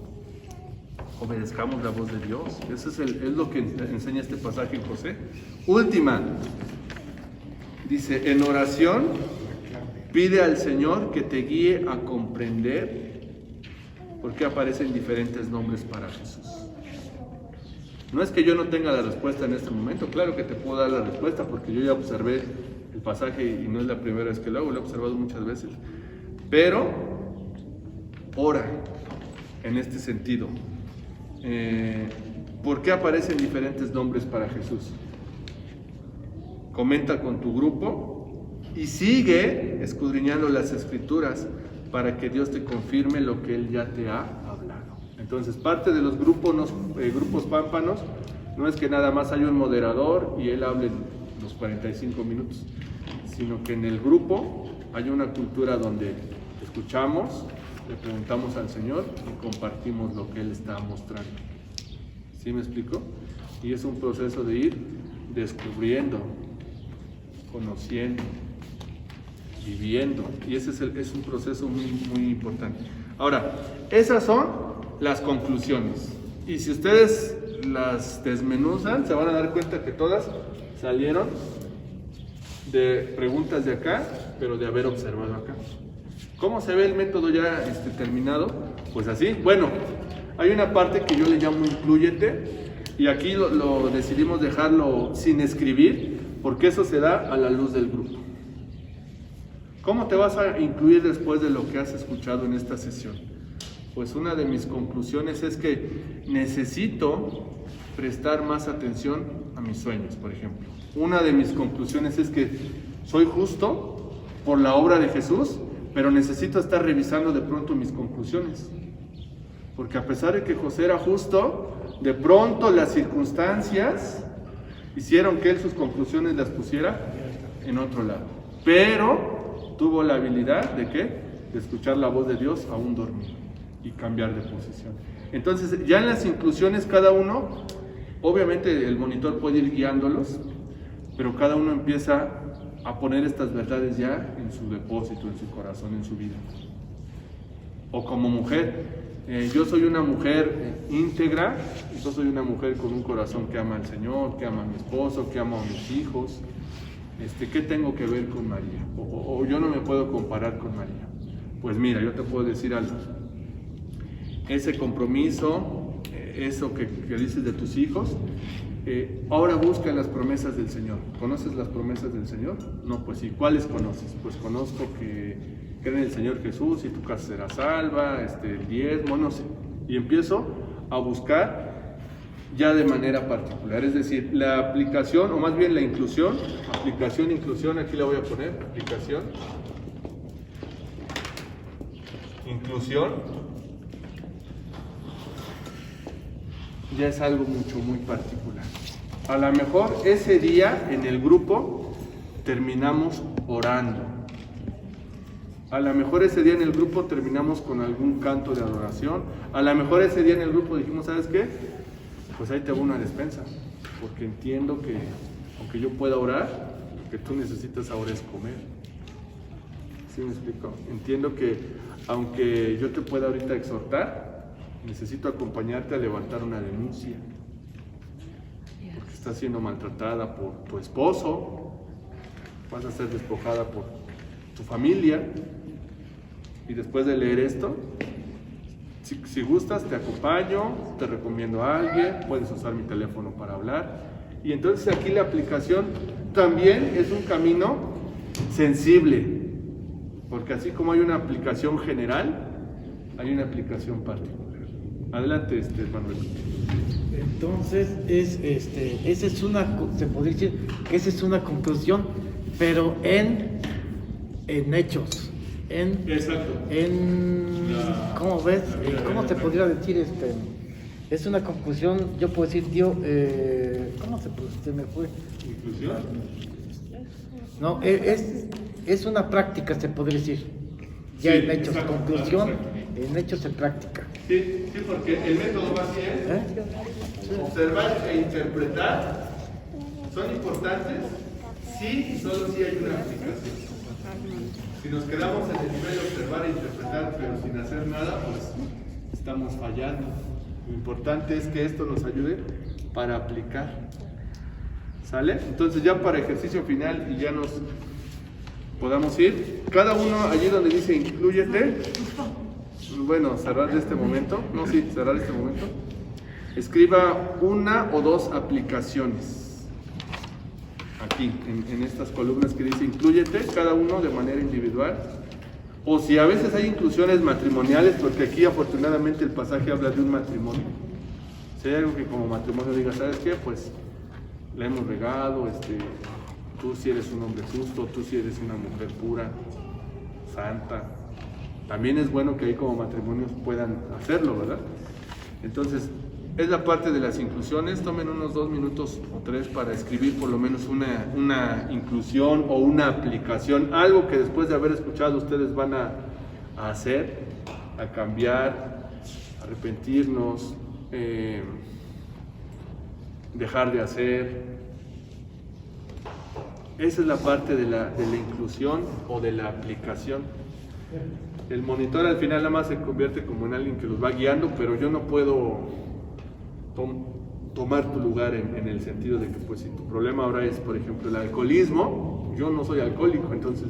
Obedezcamos la voz de Dios. Eso es lo que enseña este pasaje en José. Última, dice, en oración, pide al Señor que te guíe a comprender por qué aparecen diferentes nombres para Jesús. No es que yo no tenga la respuesta en este momento, claro que te puedo dar la respuesta, porque yo ya observé el pasaje y no es la primera vez que lo hago, lo he observado muchas veces. Pero, ora en este sentido. ¿Por qué aparecen diferentes nombres para Jesús? Comenta con tu grupo. Y sigue escudriñando las Escrituras para que Dios te confirme lo que Él ya te ha hablado. Entonces, parte de los grupos pámpanos no es que nada más haya un moderador y él hable los 45 minutos, sino que en el grupo hay una cultura donde escuchamos, le preguntamos al Señor y compartimos lo que Él está mostrando. ¿Sí me explico? Y es un proceso de ir descubriendo, conociendo, viviendo, y ese es un proceso muy, muy importante. Ahora, esas son las conclusiones, y si ustedes las desmenuzan, se van a dar cuenta que todas salieron de preguntas de acá, pero de haber observado acá. ¿Cómo se ve el método ya terminado? Pues así. Bueno, hay una parte que yo le llamo inclúyete, y aquí lo decidimos dejarlo sin escribir, porque eso se da a la luz del grupo. ¿Cómo te vas a incluir después de lo que has escuchado en esta sesión? Pues una de mis conclusiones es que necesito prestar más atención a mis sueños, por ejemplo. Una de mis conclusiones es que soy justo por la obra de Jesús, pero necesito estar revisando de pronto mis conclusiones. Porque a pesar de que José era justo, de pronto las circunstancias hicieron que él sus conclusiones las pusiera en otro lado. Pero tuvo la habilidad de ¿qué? De escuchar la voz de Dios aún dormido y cambiar de posición. Entonces, ya en las inclusiones cada uno, obviamente el monitor puede ir guiándolos, pero cada uno empieza a poner estas verdades ya en su depósito, en su corazón, en su vida. O como mujer, yo soy una mujer íntegra, yo soy una mujer con un corazón que ama al Señor, que ama a mi esposo, que ama a mis hijos. ¿Qué tengo que ver con María? O yo no me puedo comparar con María. Pues mira, yo te puedo decir algo. Ese compromiso, eso que dices de tus hijos, ahora busca las promesas del Señor. ¿Conoces las promesas del Señor? No, pues sí. ¿Cuáles conoces? Pues conozco que creen en el Señor Jesús y tu casa será salva, el diezmo, no sé. Y empiezo a buscar ya de manera particular. Es decir, la aplicación, o más bien la inclusión, inclusión, aquí la voy a poner, aplicación, inclusión, ya es algo muy particular. A lo mejor ese día en el grupo terminamos orando. A lo mejor ese día en el grupo terminamos con algún canto de adoración. A lo mejor ese día en el grupo dijimos, ¿sabes qué? Pues ahí te hago una despensa. Porque entiendo que, aunque yo pueda orar, lo que tú necesitas ahora es comer. ¿Sí me explico? Entiendo que, aunque yo te pueda ahorita exhortar, necesito acompañarte a levantar una denuncia. Porque estás siendo maltratada por tu esposo, vas a ser despojada por tu familia. Y después de leer esto, si gustas, te acompaño, te recomiendo a alguien, puedes usar mi teléfono para hablar. Y entonces aquí la aplicación también es un camino sensible, porque así como hay una aplicación general, hay una aplicación particular. Adelante, Manuel. Entonces, esa es se podría decir que esa es una conclusión, pero en hechos. Exacto. ¿Cómo ves? ¿Cómo se podría decir? Es una conclusión, yo puedo decir, Dios, ¿cómo se me fue? ¿Inclusión? No, es una práctica, se podría decir. Ya Sí, en hechos, exacto, conclusión, exacto. en hechos se practica. Sí, porque el método más bien es observar e interpretar. Son importantes sí y solo si hay una aplicación. Si nos quedamos en el nivel de observar e interpretar, pero sin hacer nada, pues estamos fallando. Lo importante es que esto nos ayude para aplicar. ¿Sale? Entonces ya para ejercicio final y ya nos podamos ir. Cada uno allí donde dice inclúyete. Bueno, cerrar este momento. No, sí, cerrar este momento. Escriba una o dos aplicaciones. Aquí, en estas columnas que dice inclúyete, cada uno de manera individual. O si a veces hay inclusiones matrimoniales, porque aquí afortunadamente el pasaje habla de un matrimonio. Si hay algo que como matrimonio diga, ¿sabes qué? Pues la hemos regado, tú si eres un hombre justo, tú si eres una mujer pura, santa. También es bueno que ahí como matrimonios puedan hacerlo, ¿verdad? Entonces, es la parte de las inclusiones. Tomen unos 2 minutos o 3 para escribir por lo menos una inclusión o una aplicación, algo que después de haber escuchado ustedes van a hacer, a cambiar, a arrepentirnos, dejar de hacer. Esa es la parte de la inclusión o de la aplicación. El monitor al final nada más se convierte como en alguien que los va guiando, pero yo no puedo tomar tu lugar en el sentido de que pues si tu problema ahora es, por ejemplo, el alcoholismo, yo no soy alcohólico, entonces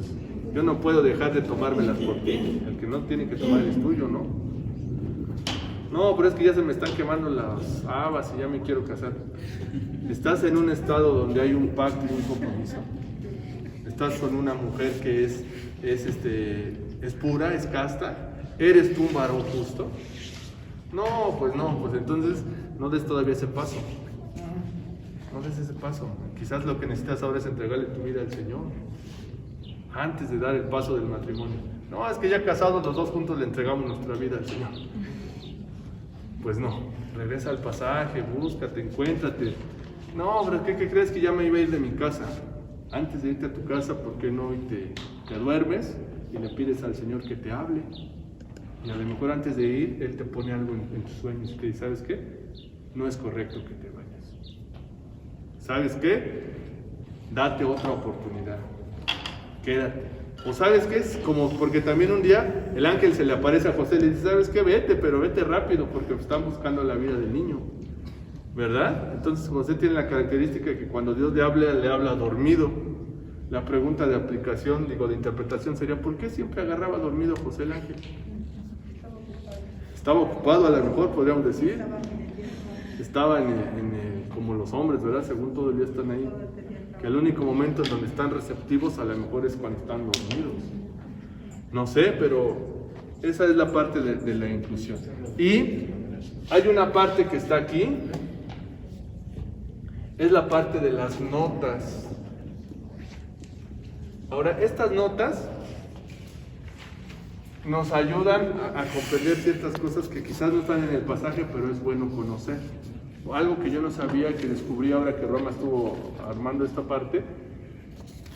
yo no puedo dejar de tomármelas por ti. El que no tiene que tomar es tuyo, ¿no? No, pero es que ya se me están quemando las habas y ya me quiero casar. Estás en un estado donde hay un pacto y un compromiso. Estás con una mujer que es pura, es casta. ¿Eres tú un varón justo? No, pues entonces no des todavía ese paso. No des ese paso. Quizás lo que necesitas ahora es entregarle tu vida al Señor antes de dar el paso del matrimonio. No, es que ya casados los dos juntos le entregamos nuestra vida al Señor. Pues no, regresa al pasaje, búscate, encuéntrate. No, pero ¿qué crees que ya me iba a ir de mi casa? Antes de irte a tu casa, ¿por qué no te duermes y le pides al Señor que te hable? Y a lo mejor antes de ir, Él te pone algo en tus sueños que dice, ¿sabes qué? No es correcto que te vayas. ¿Sabes qué? Date otra oportunidad. Quédate. O ¿sabes qué? Es como, porque también un día el ángel se le aparece a José y le dice, ¿sabes qué? Vete, pero vete rápido porque están buscando la vida del niño. ¿Verdad? Entonces José tiene la característica de que cuando Dios le habla dormido. La pregunta de aplicación, de interpretación sería, ¿por qué siempre agarraba dormido José el ángel? Estaba ocupado, a lo mejor podríamos decir. Estaba como los hombres, ¿verdad? Según todo el día están ahí. Que el único momento en donde están receptivos a lo mejor es cuando están dormidos. No sé, pero esa es la parte de la inclusión. Y hay una parte que está aquí, es la parte de las notas. Ahora, estas notas nos ayudan a comprender ciertas cosas que quizás no están en el pasaje, pero es bueno conocer. Algo que yo no sabía, que descubrí ahora que Roma estuvo armando esta parte,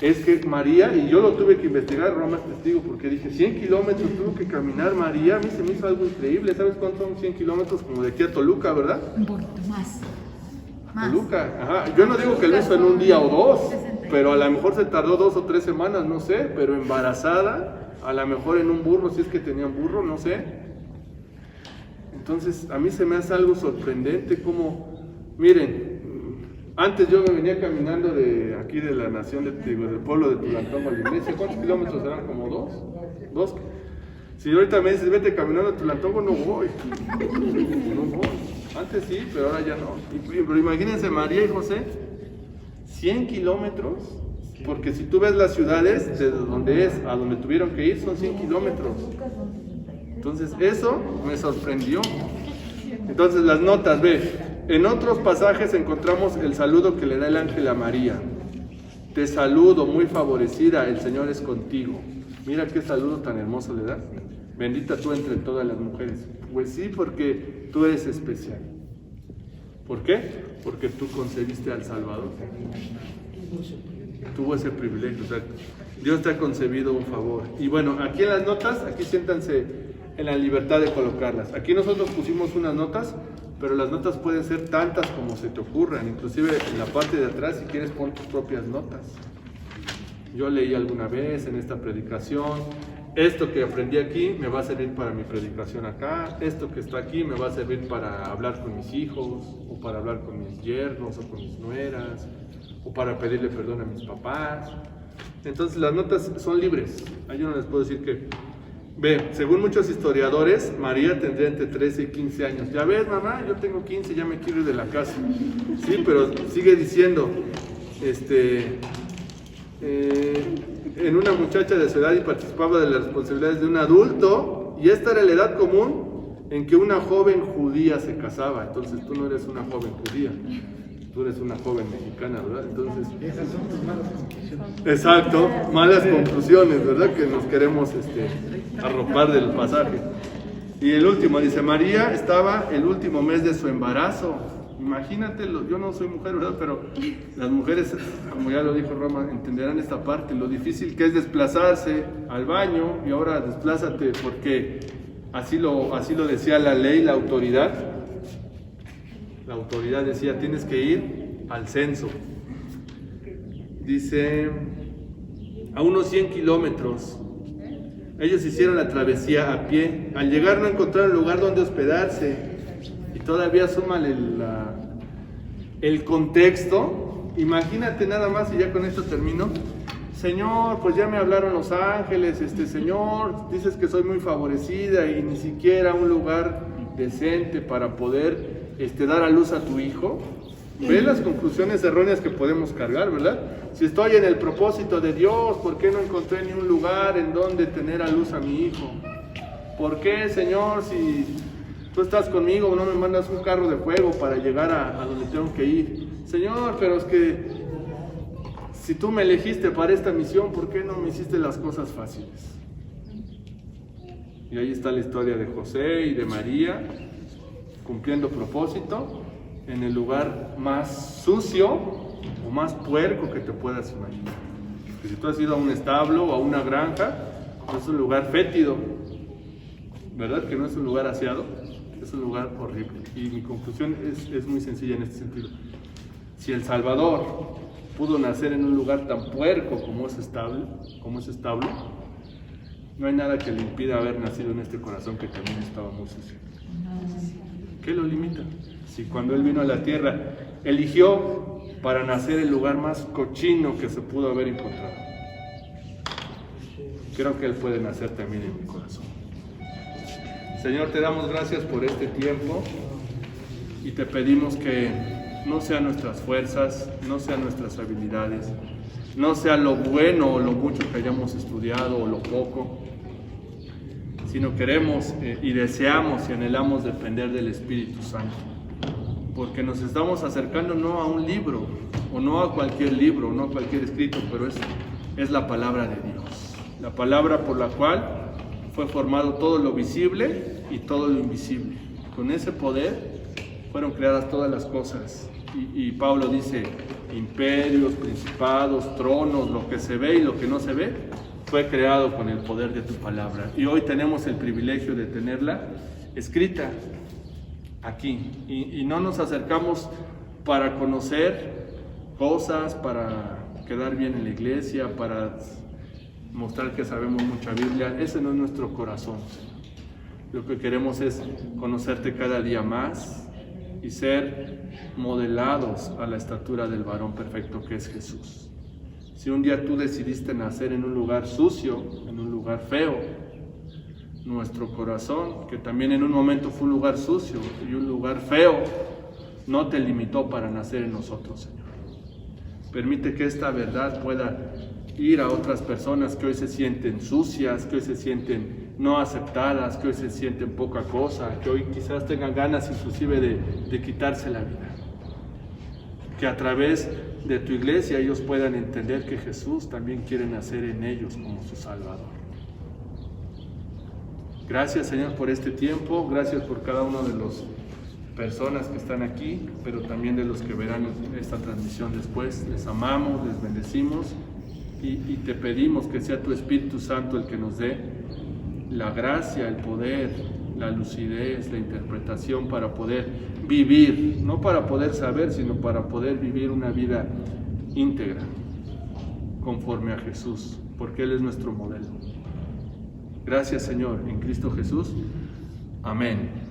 es que María, y yo lo tuve que investigar, Roma es testigo, porque dije, 100 kilómetros tuvo que caminar María. A mí se me hizo algo increíble. ¿Sabes cuántos son 100 kilómetros? Como de aquí a Toluca, ¿verdad? Un poquito más. Toluca, ajá. Yo no digo que lo hizo en un día o dos, pero a lo mejor se tardó 2 o 3 semanas, no sé, pero embarazada, a lo mejor en un burro, si es que tenían burro, no sé. Entonces, a mí se me hace algo sorprendente como, miren, antes yo me venía caminando de aquí de la nación, del pueblo de Tulantongo a la iglesia. ¿Cuántos kilómetros eran? ¿Como 2? Si ahorita me dices, vete caminando a Tulantongo, no voy. No voy. Antes sí, pero ahora ya no. Pero imagínense, María y José, 100 kilómetros, porque si tú ves las ciudades, de donde es a donde tuvieron que ir, son 100 kilómetros. Entonces, eso me sorprendió. Entonces, las notas, ve, en otros pasajes encontramos el saludo que le da el ángel a María. Te saludo, muy favorecida, el Señor es contigo. Mira qué saludo tan hermoso le da. Bendita tú entre todas las mujeres. Pues sí, porque tú eres especial. ¿Por qué? Porque tú concebiste al Salvador. Tuvo ese privilegio. O sea, Dios te ha concebido un favor. Y bueno, aquí en las notas, aquí siéntanse en la libertad de colocarlas. Aquí nosotros pusimos unas notas, pero las notas pueden ser tantas como se te ocurran. Inclusive en la parte de atrás, si quieres, pon tus propias notas. Yo leí alguna vez en esta predicación, esto que aprendí aquí me va a servir para mi predicación acá, esto que está aquí me va a servir para hablar con mis hijos, o para hablar con mis yernos, o con mis nueras, o para pedirle perdón a mis papás. Entonces las notas son libres. Ahí yo no les puedo decir que... Ve, según muchos historiadores, María tendría entre 13 y 15 años. Ya ves, mamá, yo tengo 15, ya me quiero ir de la casa. Sí, pero sigue diciendo, en una muchacha de su edad y participaba de las responsabilidades de un adulto, y esta era la edad común en que una joven judía se casaba. Entonces tú no eres una joven judía, tú eres una joven mexicana, ¿verdad? Entonces, Esas son tus malas conclusiones. exacto, malas conclusiones, ¿verdad? Que nos queremos arropar del pasaje. Y el último, dice, María estaba el último mes de su embarazo. Imagínate, yo no soy mujer, ¿verdad? Pero las mujeres, como ya lo dijo Roma, entenderán esta parte, lo difícil que es desplazarse al baño, y ahora desplázate porque así lo decía la ley, la autoridad. La autoridad decía, tienes que ir al censo. Dice, a unos 100 kilómetros. Ellos hicieron la travesía a pie. Al llegar no encontraron lugar donde hospedarse. Y todavía súmale el contexto. Imagínate nada más, y ya con esto termino. Señor, pues ya me hablaron los ángeles, Señor, dices que soy muy favorecida y ni siquiera un lugar decente para poder dar a luz a tu hijo. Ve las conclusiones erróneas que podemos cargar, ¿verdad? Si estoy en el propósito de Dios, ¿por qué no encontré ni un lugar en donde tener a luz a mi hijo? ¿Por qué, Señor, si tú estás conmigo, no me mandas un carro de fuego para llegar a donde tengo que ir? Señor, pero es que si tú me elegiste para esta misión, ¿por qué no me hiciste las cosas fáciles? Y ahí está la historia de José y de María, cumpliendo propósito, en el lugar más sucio o más puerco que te puedas imaginar. Que si tú has ido a un establo o a una granja, es un lugar fétido, ¿verdad? Que no es un lugar aseado, es un lugar horrible. Y mi conclusión es muy sencilla en este sentido. Si el Salvador pudo nacer en un lugar tan puerco como ese establo, no hay nada que le impida haber nacido en este corazón que también estaba muy sucio. ¿Qué lo limita? Si cuando Él vino a la tierra, eligió para nacer el lugar más cochino que se pudo haber encontrado, creo que Él puede nacer también en mi corazón. Señor, te damos gracias por este tiempo y te pedimos que no sean nuestras fuerzas, no sean nuestras habilidades, no sea lo bueno o lo mucho que hayamos estudiado o lo poco, sino queremos y deseamos y anhelamos depender del Espíritu Santo, porque nos estamos acercando no a un libro, o no a cualquier libro, no a cualquier escrito, pero es la palabra de Dios, la palabra por la cual fue formado todo lo visible y todo lo invisible. Con ese poder fueron creadas todas las cosas. Y Pablo dice, imperios, principados, tronos, lo que se ve y lo que no se ve, fue creado con el poder de tu palabra. Y hoy tenemos el privilegio de tenerla escrita aquí. Y no nos acercamos para conocer cosas, para quedar bien en la iglesia, para mostrar que sabemos mucha Biblia. Ese no es nuestro corazón. Lo que queremos es conocerte cada día más y ser modelados a la estatura del varón perfecto que es Jesús. Si un día tú decidiste nacer en un lugar sucio, en un lugar feo, nuestro corazón, que también en un momento fue un lugar sucio y un lugar feo, no te limitó para nacer en nosotros, Señor. Permite que esta verdad pueda ir a otras personas que hoy se sienten sucias, que hoy se sienten no aceptadas, que hoy se sienten poca cosa, que hoy quizás tengan ganas inclusive de quitarse la vida. Que a través de tu iglesia ellos puedan entender que Jesús también quiere nacer en ellos como su Salvador. Gracias, Señor, por este tiempo, gracias por cada uno de las personas que están aquí, pero también de los que verán esta transmisión después. Les amamos, les bendecimos y te pedimos que sea tu Espíritu Santo el que nos dé la gracia, el poder, la lucidez, la interpretación para poder vivir, no para poder saber, sino para poder vivir una vida íntegra, conforme a Jesús, porque Él es nuestro modelo. Gracias, Señor, en Cristo Jesús. Amén.